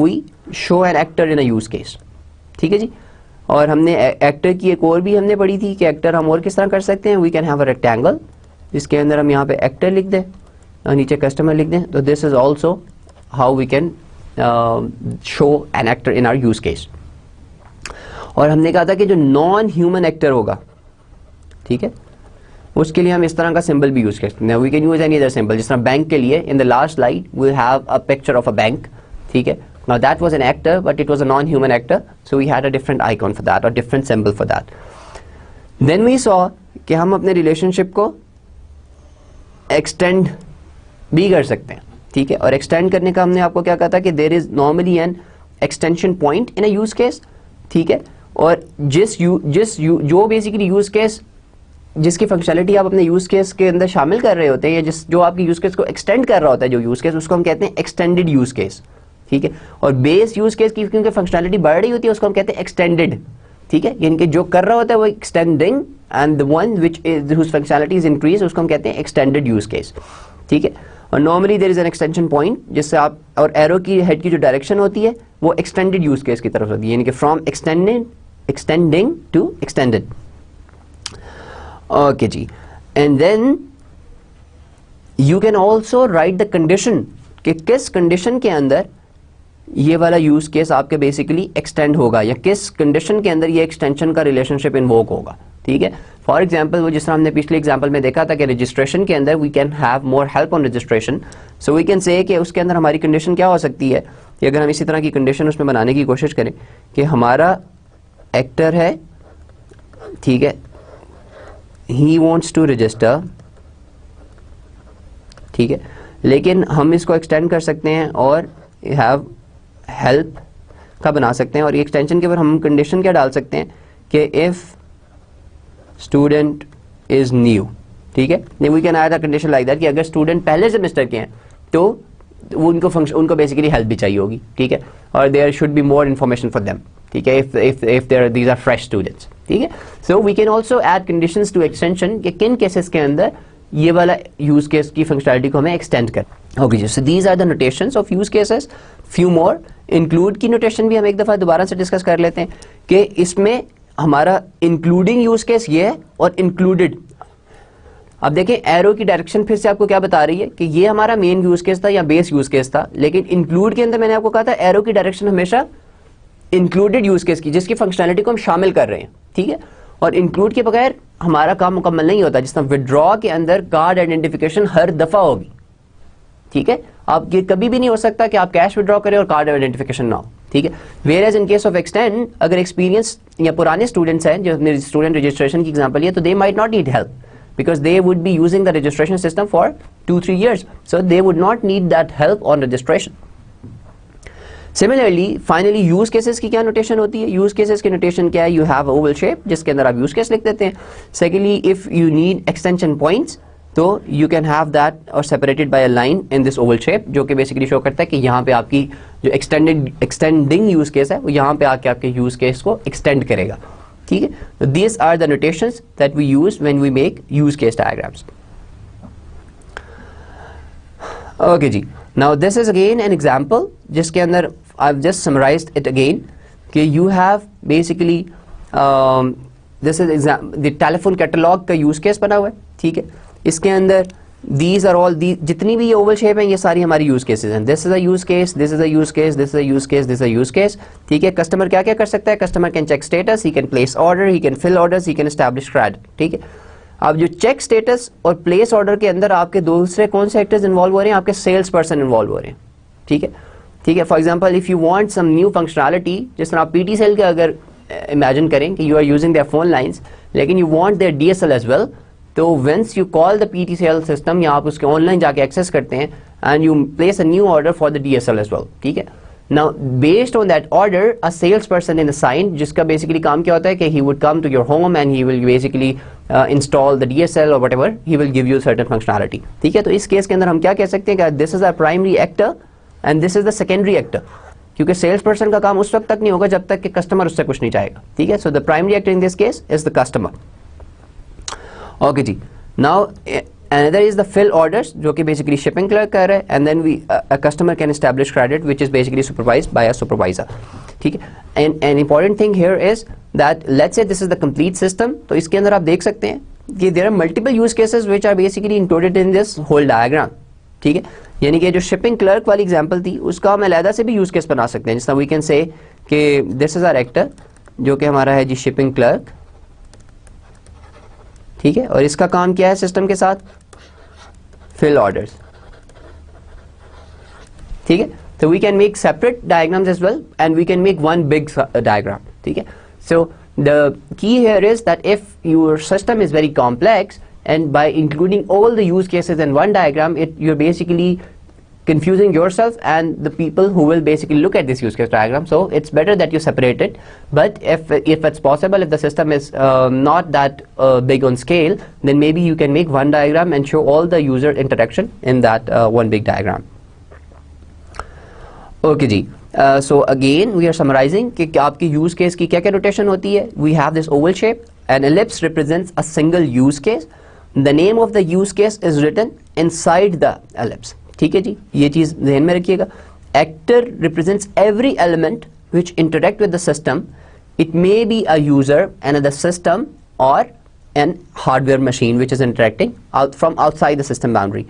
[SPEAKER 1] we show an actor in a use case. ठीक है जी. और हमने actor की एक और भी हमने पढ़ी थी कि actor हम और किस तरह कर सकते हैं. We can have a rectangle इसके अंदर हम यहाँ पे एक्टर लिख दें और नीचे कस्टमर लिख दें. तो this is also how we can show an actor in our use case. और हमने कहा था कि जो नॉन ह्यूमन एक्टर होगा, ठीक है, उसके लिए हम इस तरह का सिंबल भी यूज कर सकते हैं. We can use any other symbol. जिस तरह बैंक के लिए in the last slide we have a picture of a bank. ठीक है. Now that was an actor but it was a non human actor, so we had a different icon for that और different symbol for that. Then we saw कि हम अपने relationship को extend भी कर सकते हैं. ठीक है. और एक्सटेंड करने का हमने आपको क्या कहा था कि there is normally an extension point in a use case. ठीक है. और जो बेसिकली यूज केस जिसकी फंक्शनलिटी आप अपने यूज केस के अंदर शामिल कर रहे होते हैं या जो आपकी यूज केस को एक्सटेंड कर रहा होता है जो यूज केस, उसको हम कहते हैं एक्सटेंडेड यूज केस. ठीक है. और बेस यूज केस की क्योंकि फंक्शनलिटी बढ़ रही होती है उसको हम कहते हैं एक्सटेंडेड. ठीक है. यानी कि जो कर रहा होता है वो extending and the one which is whose functionality is increase, उसको हम कहते हैं एक्सटेंडेड यूज केस. ठीक है. और normally there is an extension point जिससे आप और एरो की हेड की जो डायरेक्शन होती है वो एक्सटेंडेड यूज केस की तरफ होती है, यानी कि from extending to extended. Okay जी. And then you can also write the condition कि किस कंडीशन के अंदर ये वाला यूज केस आपके बेसिकली एक्सटेंड होगा या किस कंडीशन के अंदर ये एक्सटेंशन का रिलेशनशिप इन्वोक होगा. ठीक है. फॉर एग्जांपल वो जिस तरह हमने पिछले एग्जांपल में देखा था कि रजिस्ट्रेशन के अंदर we can have more help on registration. So we can say कि उसके अंदर हमारी कंडीशन क्या हो सकती है कि अगर हम इसी तरह की कंडीशन उसमें बनाने की कोशिश करें कि हमारा एक्टर है, ठीक है, ही वॉन्ट्स टू रजिस्टर. ठीक है. लेकिन हम इसको एक्सटेंड कर सकते हैं और हैव हेल्प का बना सकते हैं. और ये एक्सटेंशन के ऊपर हम कंडीशन क्या डाल सकते हैं कि इफ स्टूडेंट इज न्यू. ठीक है. We can add a condition like that कि अगर स्टूडेंट पहले सेमेस्टर के हैं तो उनको बेसिकली हेल्प भी चाहिए होगी. ठीक है. और there should be more information for them. ठीक है. If these are fresh students. ठीक है. So we can also add conditions to extension कि किन केसेस के अंदर ये वाला यूज केस की फंक्शनलिटी को हमें एक्सटेंड कर. ओके जी. So these are the notations of use cases. Few more include की नोटेशन भी हम एक दफा दोबारा से डिस्कस कर लेते हैं कि इसमें हमारा इंक्लूडिंग यूज केस ये है और इंक्लूडेड. अब देखें एरो की डायरेक्शन फिर से आपको क्या बता रही है कि ये हमारा मेन यूज केस था या बेस यूज केस था, लेकिन इंक्लूड के अंदर मैंने आपको कहा था एरो की डायरेक्शन हमेशा इंक्लूडेड यूज केस की जिसकी फंक्शनलिटी को हम शामिल कर रहे हैं. ठीक है. और इंक्लूड के बगैर हमारा काम मुकम्मल नहीं होता. जिस तरह विड्रॉ के अंदर कार्ड आइडेंटिफिकेशन हर दफा होगी. ठीक है. आप ये कभी भी नहीं हो सकता कि आप कैश विड्रॉ करें और कार्ड आइडेंटिफिकेशन ना हो. ठीक है। Whereas in case of extend, अगर एक्सपीरियंस या पुराने स्टूडेंट्स हैं, जो अपने स्टूडेंट रजिस्ट्रेशन की एग्जांपल है, तो they might not need help because they would be using the registration system for 2-3 years, so they would not need that help on registration. Similarly, finally use cases की क्या notation होती है? use cases की notation क्या है? You have oval shape जिसके अंदर आप use case लिख देते हैं. Secondly, if you need extension points, तो you can have that or separated by a line in this oval shape, जो कि basically show करता है कि यहाँ पे आपकी जो extending use case है वो यहाँ पे आके आपके use case को extend करेगा, ठीक है। So these are the notations that we use when we make use case diagrams. Okay जी, now this is again an example जिसके अंदर I've just summarized it again कि you have basically this is the telephone catalog का use case बना हुआ है, ठीक है। इसके अंदर these are all जितनी भी ये oval shape हैं ये सारी हमारी use cases हैं। This is a use case, this is a use case, this is a use case, this is a use case, ठीक है। कस्टमर क्या क्या कर सकता है? Customer can check status, he can place order, he can fill orders, he can establish credit, ठीक है। अब जो चेक स्टेटस और प्लेस ऑर्डर के अंदर आपके दूसरे कौन से एक्टर्स इन्वॉल्व हो रहे हैं? आपके सेल्स पर्सन इन्वॉल्व हो रहे हैं, ठीक है, ठीक है। For example if you want some new functionality, जिस तरह आप पीटी सेल के अगर इमेजिन करें कि you are using their phone lines लेकिन you want their DSL as well, तो once you call the PTCL system या आप उसके ऑनलाइन जाके एक्सेस करते हैं and you place a new order for the DSL as well, ठीक है। Now, based on that order, a salesperson is assigned, जिसका basically काम क्या होता है कि he would come to your home and he will basically install the DSL or whatever, he will give you certain functionality, ठीक है। तो इस केस के अंदर हम क्या कह सकते हैं कि this is a primary actor and this is the secondary actor, क्योंकि salesperson का काम उस वक्त तक नहीं होगा जब तक कि customer उससे कुछ नहीं चाहेगा, ठीक है। So the primary actor in this case is the customer. Okay जी, now another is the fill orders, जो कि basically shipping clerk कर रहा है, and then a customer can establish credit, which is basically supervised by a supervisor, ठीक है। And an important thing here is that let's say this is the complete system, तो इसके अंदर आप देख सकते हैं कि there are multiple use cases which are basically included in this whole diagram, ठीक है। यानी कि जो shipping clerk वाली example थी उसका हम अलग से भी use case बना सकते हैं, जिस तरह we can say कि this is our actor जो कि हमारा है जी shipping clerk, ठीक है, और इसका काम क्या है सिस्टम के साथ? fill orders, ठीक है। So we can make separate diagrams as well and we can make one big diagram, ठीक है। So the key here is that if your system is very complex and by including all the use cases in one diagram, you're basically confusing yourself and the people who will basically look at this use case diagram. So it's better that you separate it, but if it's possible, if the system is not that big on scale, then maybe you can make one diagram and show all the user interaction in that one big diagram. Okay जी, so again we are summarizing कि आपकी use case की क्या क्या notation होती है? We have this oval shape, an ellipse represents a single use case, the name of the use case is written inside the ellipse, ठीक है जी, ये चीज ध्यान में रखिएगा। Actor represents every element which interact with the system, it may be a user and the system और an hardware machine which is interacting from outside the system boundary.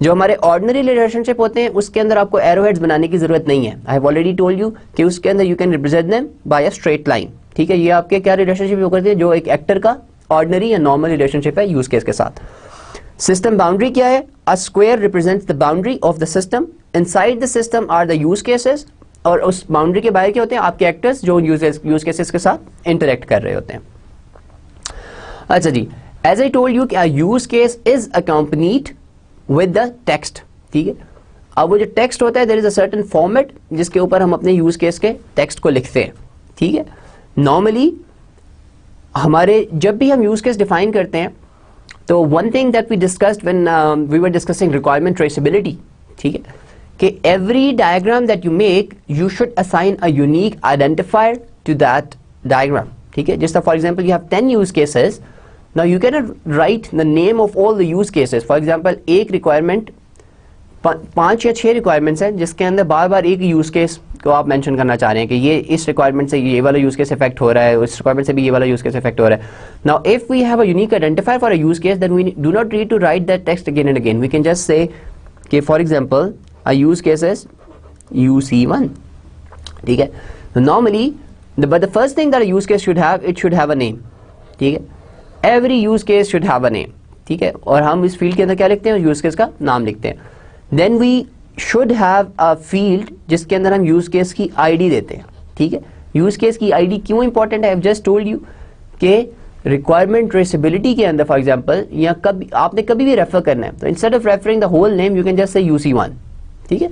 [SPEAKER 1] जो हमारे ऑर्डिनरी रिलेशनशिप होते हैं उसके अंदर आपको एरोहेड्स बनाने की जरूरत नहीं है। I have already told you कि उसके अंदर you can represent them by a straight line, ठीक है। ये आपके क्या रिलेशनशिप करते हैं? जो एक एक्टर का ऑर्डिनरी या नॉर्मल रिलेशनशिप है यूज केस के साथ। सिस्टम बाउंड्री क्या है? A square represents the boundary of the system, inside the system are the use cases, और उस बाउंड्री के बाहर क्या होते हैं? आपके एक्टर्स जो यूज केसेस के साथ इंटरेक्ट कर रहे होते हैं। अच्छा जी, एज आई टोल्ड यू कि use case is accompanied with the text, ठीक है। अब वो जो टेक्स्ट होता है there is a certain format जिसके ऊपर हम अपने यूज केस के टेक्स्ट को लिखते हैं, ठीक है। नॉर्मली हमारे जब भी हम यूज केस डिफाइन करते हैं तो one thing that we discussed when we were discussing requirement traceability, ठीक है, कि every diagram that you make you should assign a unique identifier to that diagram, ठीक है। जिस for example you have 10 use cases, now you can write the name of all the use cases. For example एक requirement 5 या 6 requirements हैं जिसके अंदर बार बार एक use case को आप मेंशन करना चाह रहे हैं कि ये इस रिक्वायरमेंट से ये वाला यूज केस इफेक्ट हो रहा है, उस रिक्वायरमेंट से भी ये वाला यूज केस इफेक्ट हो रहा है। Now if we have a unique identifier for a use case then we do not need to write that text again and again. We can just say कि for example a use case is UC1, ठीक है। Normally but the first thing that a use case should have, it should have a name, ठीक है। Every use case should have a name, ठीक है। और हम इस फील्ड के अंदर क्या लिखते हैं? यूज केस का नाम लिखते हैं। Then we should have a field जिसके अंदर हम यूज केस की आईडी देते हैं, ठीक है। यूज केस की आईडी क्यों इंपॉर्टेंट है, I have just told you कि रिक्वायरमेंट ट्रेसेबिलिटी के अंदर फॉर एग्जांपल या कभी आपने कभी भी रेफर करना है तो instead of referring the whole name you can just say UC1, ठीक है।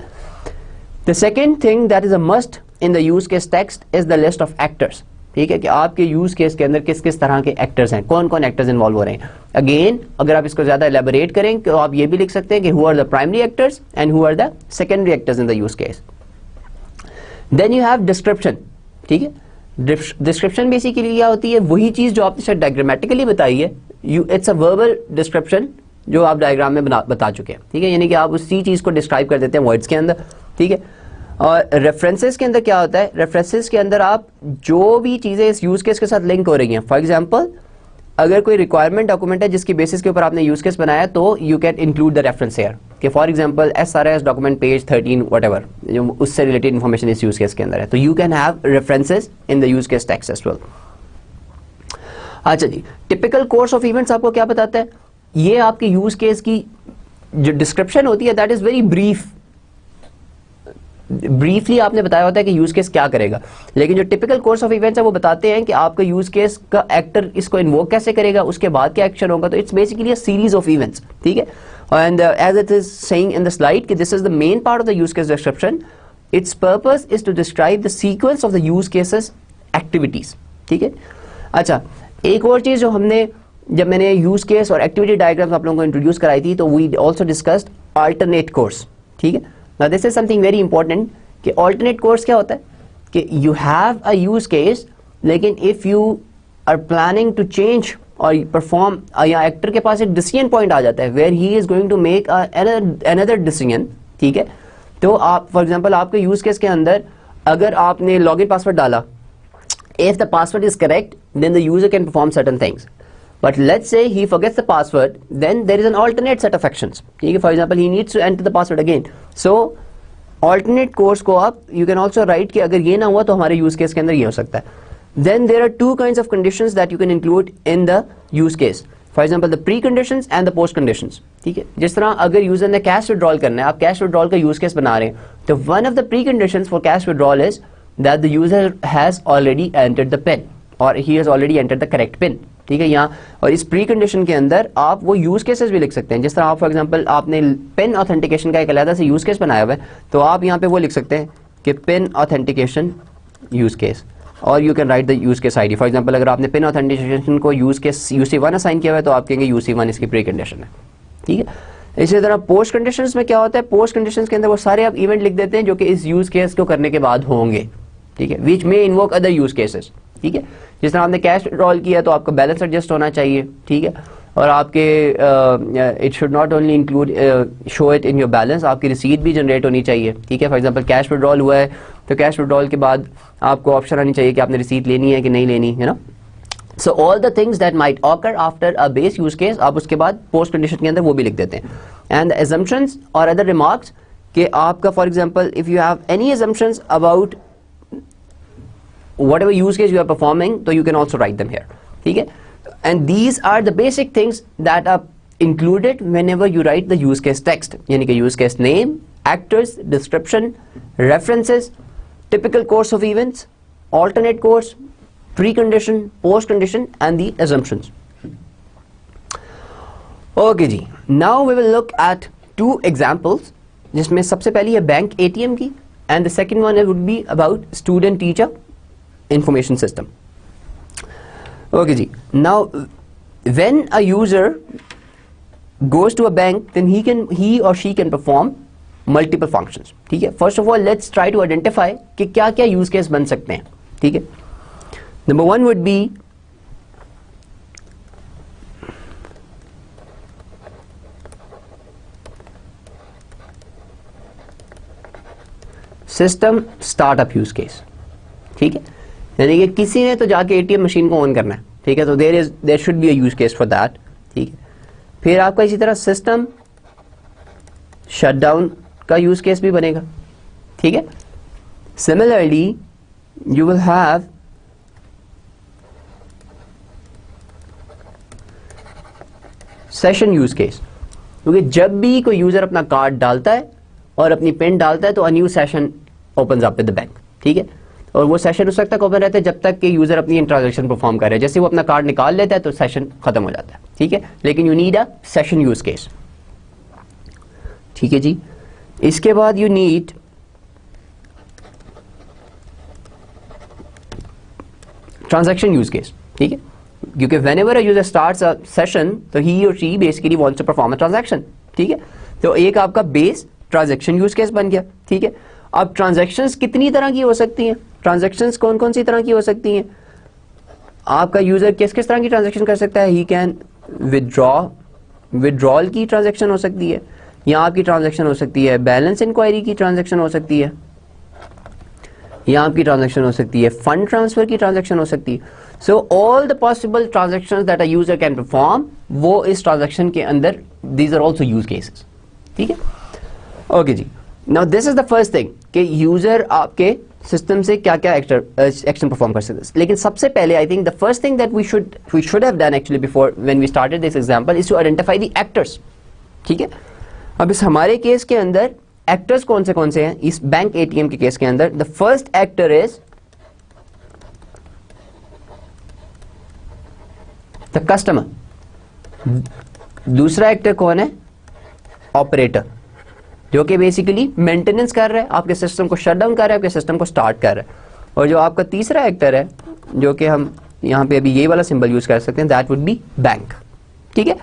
[SPEAKER 1] The second thing that is a must in the use case text is the list of actors, ठीक है, कि आपके यूज केस के अंदर किस किस तरह के एक्टर्स हैं, कौन कौन एक्टर्स इन्वॉल्व हो रहे हैं। अगेन अगर आप इसको ज्यादा एलेबोरेट करें तो आप ये भी लिख सकते हैं कि who are the primary actors and who are the secondary actors in the use case. Then you have description, ठीक है। डिस्क्रिप्शन बेसिकली क्या होती है, वही चीज जो आपने शायद डायग्रामेटिकली बताई है, इट्स अ वर्बल डिस्क्रिप्शन जो आप डायग्राम में बता चुके हैं, ठीक है, यानी कि आप उसी चीज को डिस्क्राइब कर देते हैं वर्ड्स के अंदर, ठीक है। और रेफरेंसेस के अंदर क्या होता है, रेफरेंसेस के अंदर आप जो भी चीजें इस यूज केस के साथ लिंक हो रही हैं, फॉर एग्जांपल अगर कोई रिक्वायरमेंट डॉक्यूमेंट है जिसकी बेसिस के ऊपर आपने यूज केस बनाया तो you can include the reference here, कि for example SRS document page 13 whatever, जो उससे रिलेटेड इंफॉर्मेशन इस यूज केस के अंदर है, तो you can have references in the use case text as well. अच्छा जी, टिपिकल कोर्स ऑफ इवेंट्स आपको क्या बताता है, ये आपके यूज केस की जो डिस्क्रिप्शन होती है दैट इज वेरी ब्रीफली आपने बताया होता है कि यूज केस क्या करेगा, लेकिन जो टिपिकल कोर्स ऑफ इवेंट्स है वो बताते हैं कि आपका यूज केस का एक्टर इसको इन्वोक कैसे करेगा, उसके बाद क्या एक्शन होगा। तो it's basically a series of events, ठीक है। And as it is saying in the slide कि this is the main part of the use case description, its purpose is to describe the sequence of the use cases activities, ठीक है। अच्छा, एक और चीज जो हमने जब मैंने यूज केस और एक्टिविटी डायग्राम्स आप लोगों को इंट्रोड्यूस कराई थी तो we also discussed alternate course, ठीक है। Now this is something very important कि alternate course क्या होता है कि you have a use case, लेकिन if you are planning to change or perform या actor के पास एक decision point आ जाता है where he is going to make another decision, ठीक है। तो आप for example आपके use case के अंदर अगर आपने login password डाला, if the password is correct then the user can perform certain things. But let's say he forgets the password, then there is an alternate set of actions. ठीक है, for example he needs to enter the password again. So alternate course को आप you can also write कि अगर ये ना हुआ तो हमारे use case के अंदर ये हो सकता है. Then there are two kinds of conditions that you can include in the use case. For example the preconditions and the post conditions. ठीक है, जिस तरह अगर यूजर ने कैश विड्रॉल करना है, आप कैश विड्रॉल का यूज केस बना रहे हैं, तो one of the preconditions for cash withdrawal is that the user has already entered the PIN or he has already entered the correct PIN. ठीक है, यहाँ और इस प्री कंडीशन के अंदर आप वो यूज केसेस भी लिख सकते हैं। जिस तरह आप फॉर एग्जांपल आपने पिन ऑथेंटिकेशन का एक अलग से यूज केस बनाया हुआ है, तो आप यहाँ पे वो लिख सकते हैं कि पिन ऑथेंटिकेशन यूज केस, और you can write the use case ID. For example अगर आपने पिन ऑथेंटिकेशन को यूज केस UC1 असाइन किया हुआ है तो आप कहेंगे UC1 इसकी प्री कंडीशन है, ठीक है। इसी तरह पोस्ट कंडीशंस में क्या होता है, पोस्ट कंडीशंस के अंदर वो सारे आप इवेंट लिख देते हैं जो कि इस यूज केस को करने के बाद होंगे, ठीक है, विच मे इन्वोक अदर यूज केसेस, ठीक है। जिस तरह आपने कैश विड्रॉल किया तो आपका बैलेंस एडजस्ट होना चाहिए, ठीक है, और आपके it should not only include show it in your balance, आपकी रिसीट भी जनरेट होनी चाहिए, ठीक है। फॉर एग्जांपल कैश विड्रॉल हुआ है तो कैश विड्रॉल के बाद आपको ऑप्शन आनी चाहिए कि आपने रिसीट लेनी है कि नहीं लेनी है ना। सो all the things that might occur after a base use case आप उसके बाद पोस्ट कंडीशन के अंदर वो भी लिख देते हैं। एंड assumptions और अदर रिमार्क्स कि आपका for example if you have any assumptions about whatever use case you are performing, so you can also write them here, ठीक है। And these are the basic things that are included whenever you write the use case text, यानी कि use case name, actors, description, references, typical course of events, alternate course, precondition, post condition, and the assumptions. Okay जी, now we will look at two examples, जिसमें सबसे पहली है bank ATM की, and the second one would be about student teacher information system. Okay ji, now when a user goes to a bank then he or she can perform multiple functions, ठीक है। first of all let's try to identify कि क्या क्या use case बन सकते हैं, ठीक है। number one would be system startup use case, ठीक है, यानी कि किसी ने तो जाके ATM मशीन को ऑन करना है, ठीक है, तो there should be a use case for that, ठीक है। फिर आपका इसी तरह सिस्टम शटडाउन का यूज केस भी बनेगा, ठीक है। Similarly you will have session use case, क्योंकि जब भी कोई यूजर अपना कार्ड डालता है और अपनी पिन डालता है तो a new session opens up with the bank, ठीक है। और वो सेशन उस वक्त तक ओपन रहता है जब तक कि यूजर अपनी ट्रांजेक्शन परफॉर्म कर रहे हैं। जैसे वो अपना कार्ड निकाल लेता है तो सेशन खत्म हो जाता है, ठीक है। लेकिन you need a session use case, ठीक है जी। इसके बाद you need transaction use case, ठीक है, क्योंकि whenever a user starts a session तो ही और she basically wants to perform a transaction, ठीक है। तो एक आपका बेस ट्रांजैक्शन यूज केस बन गया, ठीक है। अब ट्रांजैक्शंस कितनी तरह की हो सकती हैं, ट्रांजैक्शंस कौन कौन सी तरह की हो सकती हैं, आपका यूजर किस किस तरह की ट्रांजैक्शन कर सकता है। ही कैन विदड्रॉल की ट्रांजैक्शन हो सकती है, या आपकी ट्रांजैक्शन हो सकती है बैलेंस इंक्वायरी की ट्रांजैक्शन हो सकती है, या आपकी ट्रांजैक्शन हो सकती है फंड ट्रांसफर की ट्रांजैक्शन हो सकती है। So all the possible transactions that a user can perform, वो इस ट्रांजैक्शन के अंदर these are also use cases, ठीक है। ओके जी, now this is the first thing कि यूजर आपके सिस्टम से क्या क्या एक्शन परफॉर्म कर सकते हैं। लेकिन सबसे पहले I think the first thing that we should have done actually before when we started this example is to identify the actors, ठीक है। अब इस हमारे केस के अंदर एक्टर्स कौन से हैं इस बैंक एटीएम के केस के अंदर। The first actor is the customer. दूसरा एक्टर कौन है, ऑपरेटर, जो कि बेसिकली मेंटेनेंस कर रहा है, आपके सिस्टम को शट डाउन कर रहा है, आपके सिस्टम को स्टार्ट कर रहा है। और जो आपका तीसरा एक्टर है, जो कि हम यहां पे अभी ये वाला सिंबल यूज कर सकते हैं, दैट वुड बी बैंक, ठीक है।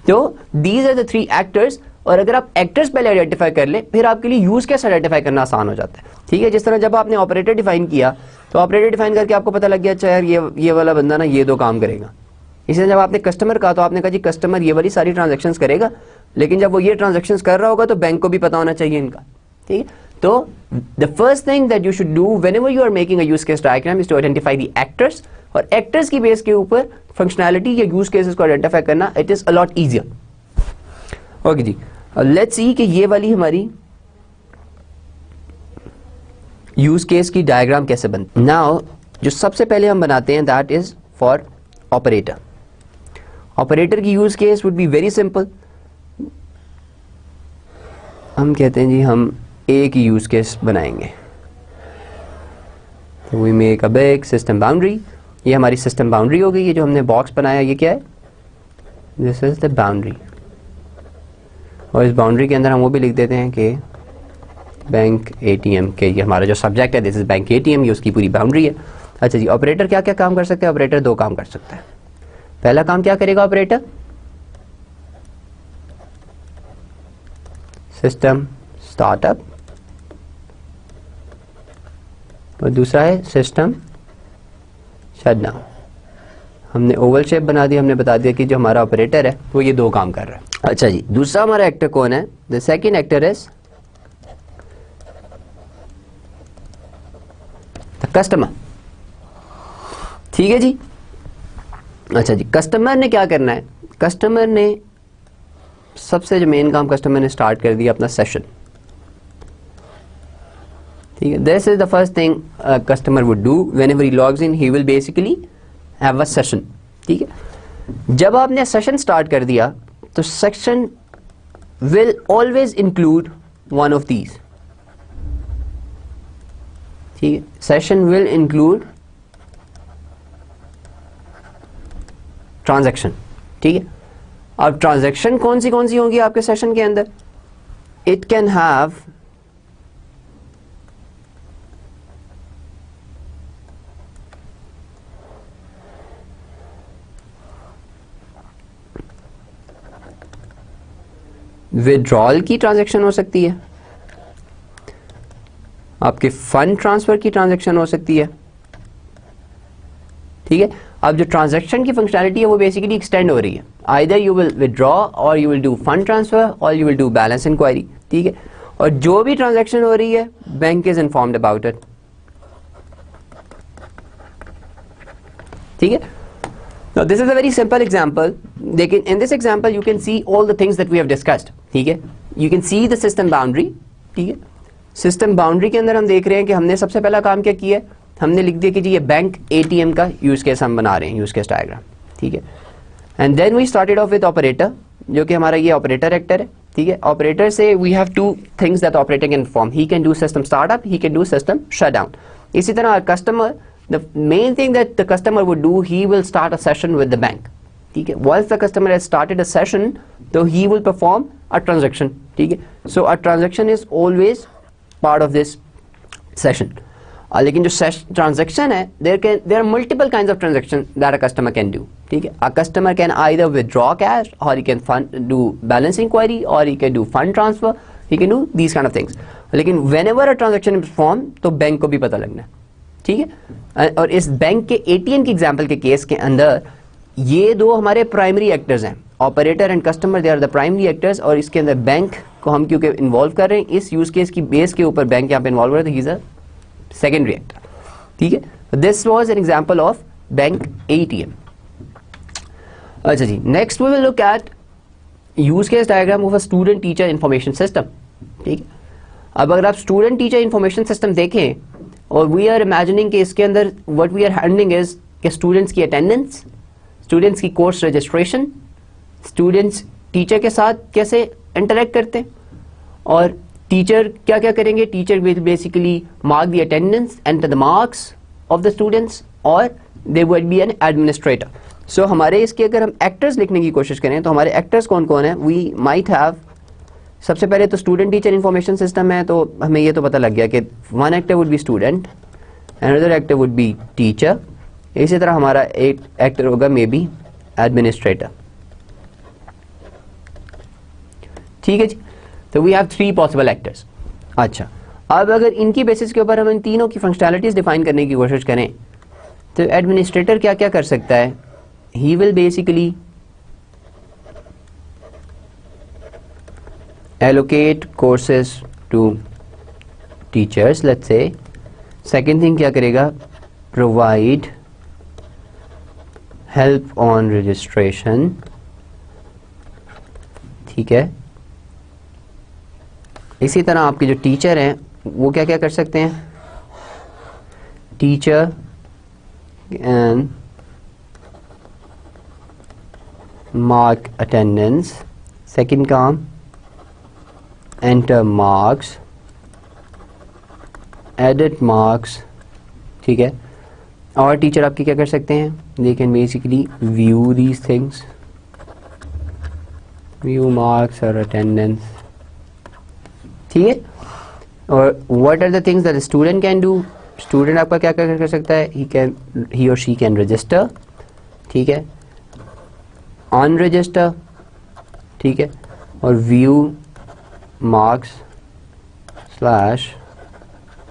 [SPEAKER 1] तो these are the three actors. और अगर आप एक्टर्स पहले आइडेंटिफाई कर ले, फिर आपके लिए यूज केस आइडेंटिफाई करना आसान हो जाता है, ठीक है। जिस तरह जब आपने ऑपरेटर डिफाइन किया तो ऑपरेटर डिफाइन करके आपको पता लग गया अच्छा यार ये वाला बंदा ना ये दो काम करेगा। इसलिए जब आपने कस्टमर कहा तो आपने कहा जी कस्टमर ये वाली सारी ट्रांजैक्शंस करेगा, लेकिन जब वो ये ट्रांजैक्शंस कर रहा होगा तो बैंक को भी पता होना चाहिए इनका, ठीक है। तो the first thing that you should do whenever you are making a use case diagram is to identify the actors, और एक्टर्स की बेस के ऊपर फंक्शनैलिटी या यूज केसेस को आइडेंटिफाई करना it is a lot easier. Okay जी, let's see कि ये वाली हमारी यूज केस की डायग्राम कैसे बनती है। नाउ जो सबसे पहले हम बनाते हैं that is for operator. Operator की use case would be very simple. हम कहते हैं जी हम एक ही यूज केस बनाएंगे, तो we make a big system boundary. ये हमारी सिस्टम बाउंड्री हो गई, ये जो हमने बॉक्स बनाया ये क्या है, दिस इज द बाउंड्री। और इस बाउंड्री के अंदर हम वो भी लिख देते हैं कि बैंक एटीएम के, ये हमारा जो सब्जेक्ट है दिस इज बैंक एटीएम, ये उसकी पूरी बाउंड्री है। अच्छा जी, ऑपरेटर क्या क्या काम कर सकते हैं, ऑपरेटर दो काम कर सकता है। पहला काम क्या करेगा ऑपरेटर, सिस्टम स्टार्टअप, और दूसरा है सिस्टम शटडाउन। हमने ओवल शेप बना दी, हमने बता दिया कि जो हमारा ऑपरेटर है वो ये दो काम कर रहा है। अच्छा जी, दूसरा हमारा एक्टर कौन है, the second actor is the customer, ठीक है जी। अच्छा जी, कस्टमर ने क्या करना है, कस्टमर ने सबसे जो मेन काम कस्टमर ने स्टार्ट कर दिया अपना सेशन, ठीक है। This is the first thing customer would do whenever he logs in, he will basically have a session, ठीक है। जब आपने सेशन स्टार्ट कर दिया तो section will always include one of these, ठीक है। सेशन विल इंक्लूड ट्रांजैक्शन, ठीक है। अब ट्रांजैक्शन कौन सी होंगी आपके सेशन के अंदर, इट कैन हैव विड्रॉल की ट्रांजैक्शन हो सकती है, आपके फंड ट्रांसफर की ट्रांजैक्शन हो सकती है, ठीक है। अब जो ट्रांजैक्शन की फंक्शनैलिटी है वो बेसिकली एक्सटेंड हो रही है, आइदर यू विल विड्रॉ और you will do fund transfer और you will do balance inquiry, ठीक है। और जो भी ट्रांजैक्शन हो रही है bank is informed about it, ठीक है। Now this is a very simple example. लेकिन in this example you can see all the things that we have discussed, ठीक है। You can see the system boundary, ठीक है। System boundary के अंदर हम देख रहे हैं कि हमने सबसे पहला काम क्या किया है, हमने लिख दिया कि जी ये बैंक एटीएम का यूज केस हम बना रहे हैं, यूज केस डायग्राम, ठीक है। And then we started off with operator, जो कि हमारा ये ऑपरेटर एक्टर है, ठीक है. ऑपरेटर से we have two things that operator can perform. He can do system startup, he can do system shutdown. इसी तरह customer, the main thing that the customer would do, he will start a session with the bank. ठीक है. once the customer has started a session, so he will perform a transaction. ठीक है. so a transaction is always part of this session. लेकिन जो transaction है, there are multiple kinds of transaction that a customer can do. ठीक है. a customer can either withdraw cash, or he can do balance inquiry, or he can do fund transfer, he can do these kind of things. लेकिन whenever a transaction is performed, तो bank को भी पता लगना है. ठीक है. और इस बैंक के ATM के एग्जाम्पल के केस के अंदर ये दो हमारे प्राइमरी एक्टर्स हैं, operator and customer, they are the primary actors. और इसके अंदर बैंक को हम क्योंकि इन्वॉल्व कर रहे हैं, इस यूज केस की बेस के ऊपर बैंक यहाँ पे इन्वॉल्व हो रहा है, तो he is a secondary actor. ठीक है. This was an example of bank ATM. अच्छा जी, next we will look at use case diagram of a student teacher information system. ठीक है. अब अगर आप स्टूडेंट टीचर इंफॉर्मेशन सिस्टम देखें, और वी आर इमेजिनिंग कि इसके अंदर what we are handling is कि स्टूडेंट्स की अटेंडेंस, स्टूडेंट्स की कोर्स रजिस्ट्रेशन, स्टूडेंट्स टीचर के साथ कैसे इंटरेक्ट करते हैं, और टीचर क्या क्या करेंगे. Teacher will basically mark the attendance, enter the marks of the students, और they would be an administrator. So हमारे इसके अगर हम एक्टर्स लिखने की कोशिश करें तो हमारे एक्टर्स कौन कौन है. वी माइट हैव, सबसे पहले तो स्टूडेंट टीचर इंफॉर्मेशन सिस्टम है, तो हमें ये तो पता लग गया कि one actor would be student, another actor would be teacher. इसी तरह हमारा एक एक्टर होगा मे बी एडमिनिस्ट्रेटर. ठीक है जी. तो वी हैव 3 पॉसिबल एक्टर्स. अच्छा, अब अगर इनकी बेसिस के ऊपर हम इन तीनों की फंक्शनैलिटीज डिफाइन करने की कोशिश करें, तो एडमिनिस्ट्रेटर क्या क्या कर सकता है. He will basically allocate courses to teachers, let's say. Second thing क्या करेगा, provide help on registration. ठीक है. इसी तरह आपके जो टीचर हैं वो क्या क्या कर सकते हैं. Teacher and mark attendance. Second काम, enter marks, edit marks. ठीक है. और टीचर आपके क्या कर सकते हैं, they can basically view these things, view marks or attendance. ठीक है. और what are the things that a student can do. Student आपका क्या क्या कर सकता है, he or she can register. ठीक है. unregister. ठीक है. और view marks /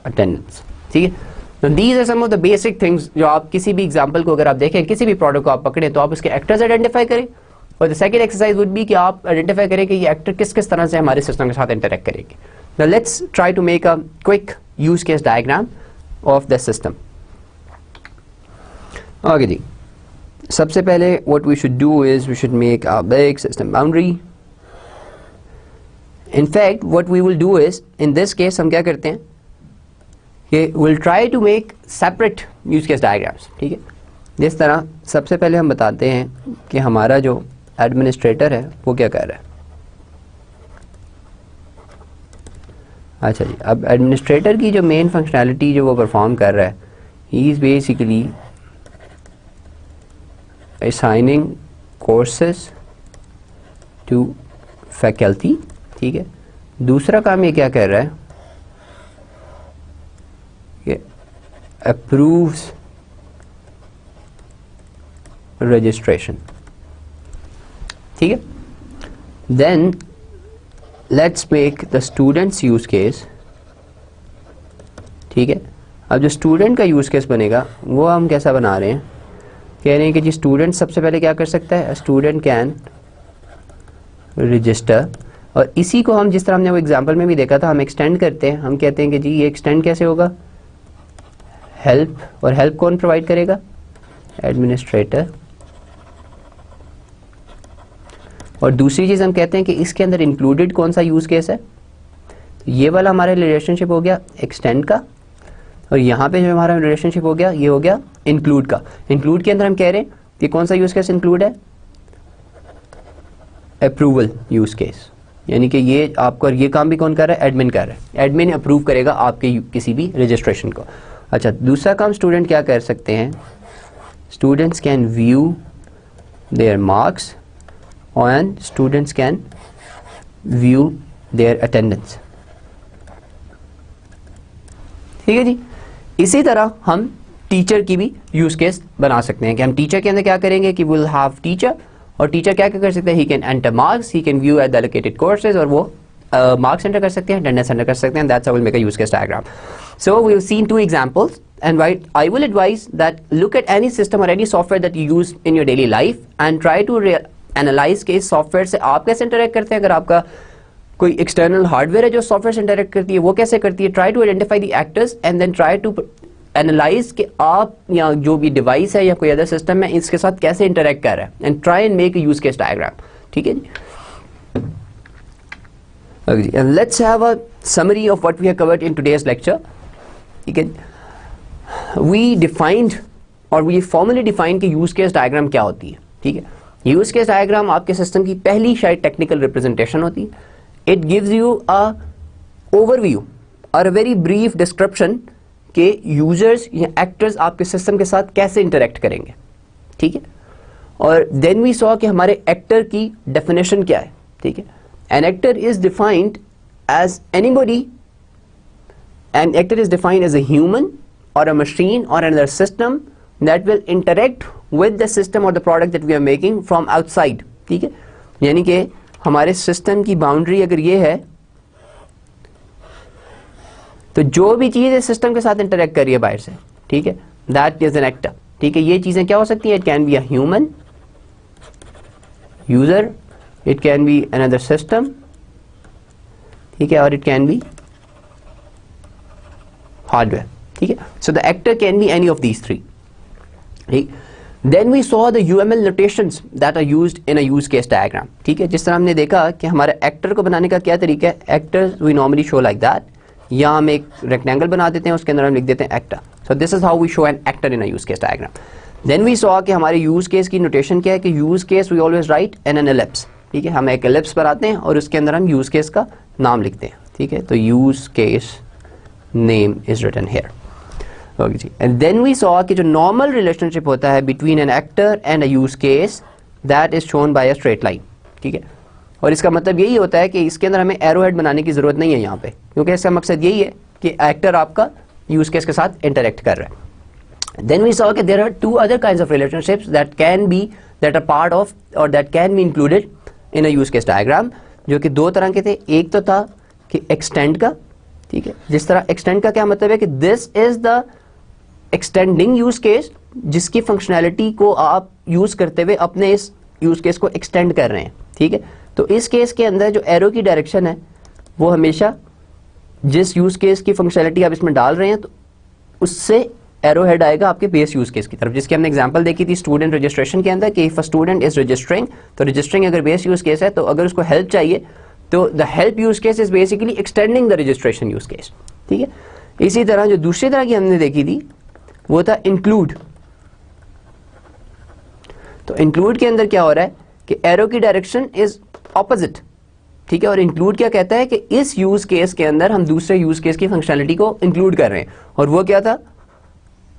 [SPEAKER 1] attendance. ठीक है. तो these are some of the basic things जो आप किसी भी एग्जांपल को अगर आप देखें, किसी भी प्रोडक्ट को आप पकड़ें, तो आप उसके एक्टर्स आइडेंटिफाई करें. और the second exercise would be कि आप आइडेंटिफाई करें कि ये एक्टर किस किस तरह से हमारे सिस्टम के साथ इंटरेक्ट करेंगे. Now let's try to make a quick use case diagram of the system. Okay जी. सबसे पहले what we should do is we should make a big system boundary. In fact, what we will do is, in this case हम क्या करते हैं कि we'll try to make separate use case diagrams. ठीक है. जिस तरह सबसे पहले हम बताते हैं कि हमारा जो एडमिनिस्ट्रेटर है वो क्या कर रहा है. अच्छा जी. अब एडमिनिस्ट्रेटर की जो मेन फंक्शनैलिटी जो वो परफॉर्म कर रहा है, he is basically assigning courses to faculty. ठीक है. दूसरा काम ये क्या कर रहा है, ये approves registration. ठीक है. Then let's make the students use case. ठीक है. अब जो स्टूडेंट का यूज केस बनेगा वो हम कैसा बना रहे हैं, कह रहे हैं कि जी स्टूडेंट सबसे पहले क्या कर सकता है, स्टूडेंट कैन रजिस्टर. और इसी को हम जिस तरह हमने वो एग्जांपल में भी देखा था, हम एक्सटेंड करते हैं. हम कहते हैं कि जी ये एक्सटेंड कैसे होगा, हेल्प. और हेल्प कौन प्रोवाइड करेगा, एडमिनिस्ट्रेटर. और दूसरी चीज़ हम कहते हैं कि इसके अंदर इंक्लूडेड कौन सा यूज केस है, तो ये वाला हमारा रिलेशनशिप हो गया एक्सटेंड का. और यहाँ पे जो हमारा रिलेशनशिप हो गया ये हो गया इंक्लूड का. इंक्लूड के अंदर हम कह रहे हैं कि कौन सा यूज केस इंक्लूड है, अप्रूवल यूज केस. यानी कि ये आपको ये काम भी कौन कर रहा है, एडमिन कर रहा है, एडमिन अप्रूव करेगा आपके किसी भी रजिस्ट्रेशन को। अच्छा, दूसरा काम स्टूडेंट क्या कर सकते हैं, students can view their marks and students can view their attendance. ठीक है जी। इसी तरह हम टीचर की भी यूज केस बना सकते हैं कि हम टीचर के अंदर क्या करेंगे कि विल हैव टीचर, और टीचर क्या क्या कर सकते हैं, he can enter marks, he can view at the allocated courses, और वो मार्क्स एंटर कर सकते हैं, अटेंडेंस एंटर कर सकते हैं। That's how we make a use case diagram. So we have seen two examples and right, I will advise that look at any system or any software that you use in your daily life and try to analyze कि इस software से आप कैसे interact करते हैं। अगर आपका कोई एक्सटर्नल हार्डवेयर है जो सॉफ्टवेयर से इंटरेक्ट करती है, वो कैसे करती है, try to identify the actors and then try to analyse कि आप या जो भी डिवाइस है या कोई अदर सिस्टम है इसके साथ कैसे इंटरेक्ट कर रहा है, and try and make a use case diagram. ठीक है जी। Okay, and let's have a summary of what we have covered in today's lecture. ठीक है, we defined और we formally defined कि यूज केस डायग्राम क्या होती है। ठीक है, यूज केस डायग्राम आपके सिस्टम की पहली शायद टेक्निकल रिप्रेजेंटेशन होती है। It gives you a overview और अ वेरी ब्रीफ डिस्क्रिप्शन के यूजर्स या एक्टर्स आपके सिस्टम के साथ कैसे इंटरेक्ट करेंगे। ठीक है, और देन वी सॉ कि हमारे एक्टर की डेफिनेशन क्या है। ठीक है, an actor is defined as anybody, an actor is defined as a human or a machine or another system that will interact with the system or the product that we are making from outside. ठीक है, यानी कि हमारे system की boundary अगर ये है तो जो भी चीज़ इस सिस्टम के साथ इंटरेक्ट कर रही है बाहर से, ठीक है, दैट इज एन एक्टर। ठीक है, ये चीज़ें क्या हो सकती हैं, it can be a human user, it can be another system, ठीक है, और इट कैन बी हार्डवेयर। ठीक है, so the actor can be any of these three. ठीक, then we saw the UML notations that are used in a use case diagram. ठीक है, जिस तरह हमने देखा कि हमारे एक्टर को बनाने का क्या तरीका है, actors we normally show like that, या हम एक रेक्टेंगल बना देते हैं, उसके अंदर हम लिख देते हैं actor. So this is how we show an actor in a use case diagram. Then we saw कि हमारे यूज केस की नोटेशन क्या है कि use case we always write in an ellipse. ठीक है, हम एक एलिप्स पर आते हैं और उसके अंदर हम यूज केस का नाम लिखते हैं। ठीक है, तो use case name is written here. Okay जी, एंड देन वी सॉ कि जो नॉर्मल रिलेशनशिप होता है between an actor and a use case, that is shown by a straight line. ठीक है, और इसका मतलब यही होता है कि इसके अंदर हमें एरो हेड बनाने की जरूरत नहीं है यहाँ पे, क्योंकि इसका मकसद यही है कि एक्टर आपका यूज केस के साथ इंटरेक्ट कर रहा है। देन वी सॉ कि there are two other kinds of relationships that are part of और that can be included in a use case diagram, जो कि दो तरह के थे। एक तो था कि एक्सटेंड का। ठीक है, जिस तरह एक्सटेंड का क्या मतलब है कि this is the extending use case, जिसकी फंक्शनैलिटी को आप यूज करते हुए अपने इस यूज केस को एक्सटेंड कर रहे हैं। ठीक है, तो इस केस के अंदर जो एरो की डायरेक्शन है वो हमेशा जिस यूज केस की फंक्शनैलिटी आप इसमें डाल रहे हैं तो उससे एरो हेड आएगा आपके बेस यूज केस की तरफ, जिसकी हमने एग्जांपल देखी थी स्टूडेंट रजिस्ट्रेशन के अंदर कि if a student is registering, तो रजिस्टरिंग अगर बेस यूज केस है तो अगर उसको हेल्प चाहिए तो the help use case is basically extending the registration use case. ठीक है, इसी तरह जो दूसरी तरह की हमने देखी थी वो था इंक्लूड। तो इंक्लूड के अंदर क्या हो रहा है कि एरो की डायरेक्शन इज ऑपोजिट। ठीक है, और इंक्लूड क्या कहता है कि इस यूज केस के अंदर हम दूसरे यूज केस की फंक्शनैलिटी को इंक्लूड कर रहे हैं, और वो क्या था,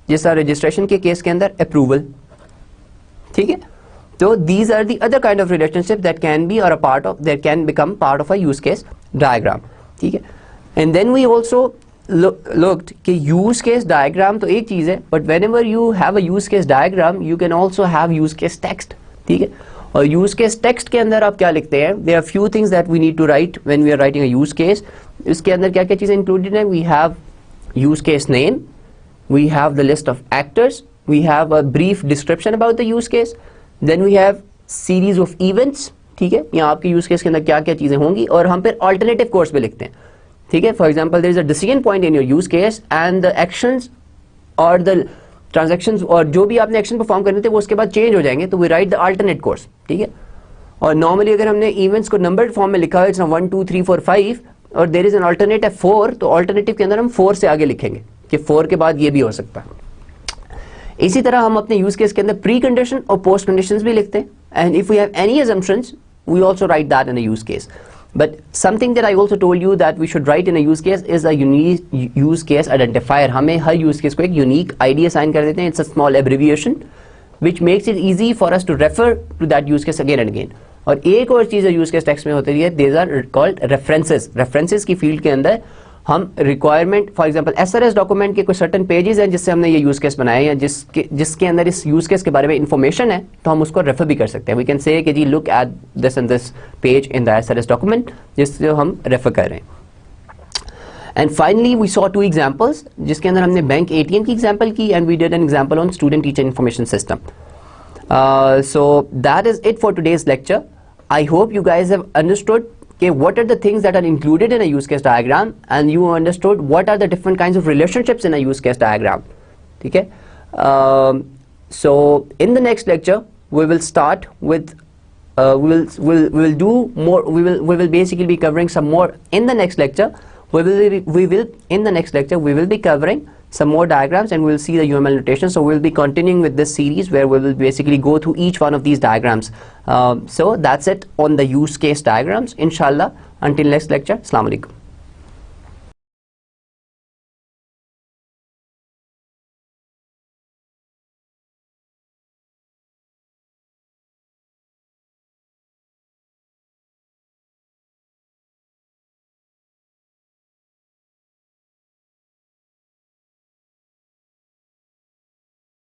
[SPEAKER 1] जैसा रजिस्ट्रेशन के केस के अंदर अप्रूवल। ठीक है, तो these are the other kind of relationship that can be और a part of that can become part of a use case diagram. ठीक है, and then we also looked कि use case diagram तो एक चीज है, but whenever you have a use case diagram you can also have use case text। ठीक है, और use case text के अंदर आप क्या लिखते हैं, there are few things that we need to write when we are writing a use case। इसके अंदर क्या क्या चीजें included हैं, we have use case name, we have the list of actors, we have a brief description about the use case, then we have series of events। ठीक है, यहाँ आपके use case के अंदर क्या क्या चीजें होंगी, और हम फिर alternative course पे लिखते हैं। ठीक है, for example there is a decision point in your use case and the actions और द ट्रांजैक्शंस, और जो भी आपने एक्शन परफॉर्म करने थे वो उसके बाद चेंज हो जाएंगे, तो we write the alternate course. ठीक है, और नॉर्मली अगर हमने इवेंट्स को नंबर्ड फॉर्म में लिखा है 1 2 3 4 5 और देयर इज एन अल्टरनेटिव 4, तो अल्टरनेटिव के अंदर हम 4 से आगे लिखेंगे कि 4 के बाद ये भी हो सकता है। इसी तरह हम अपने यूज केस के अंदर प्री कंडीशन और पोस्ट कंडीशंस भी लिखते हैं, and if we have any assumptions we also write that in a use case. But something that I also told you that we should write in a use case is a unique use case identifier. हमें हर use case को एक unique ID assign कर देते हैं. It's a small abbreviation which makes it easy for us to refer to that use case again and again. और एक और चीज़ use case text में होती है, these are called references. References की field के अंदर हम requirement, for example SRS document के कुछ certain pages हैं जिससे हमने ये use case बनाया है या जिसके अंदर इस use case के बारे में information है, तो हम उसको refer भी कर सकते हैं. We can say कि जी look at this and this page in the SRS document जिससे हम refer कर रहे हैं. And finally we saw two examples जिसके अंदर हमने बैंक ATM की example की and we did an example on student teacher information system. So that is it for today's lecture. I hope you guys have understood what are the things that are included in a use case diagram and you understood what are the different kinds of relationships in a use case diagram. Okay? So in the next lecture we will start with we will do more. We will basically be covering some more in the next lecture. In the next lecture we will be covering some more diagrams and we'll see the UML notation. So we'll be continuing with this series where we will basically go through each one of these diagrams. So that's it on the use case diagrams. Inshallah, until next lecture. Assalamu alaikum.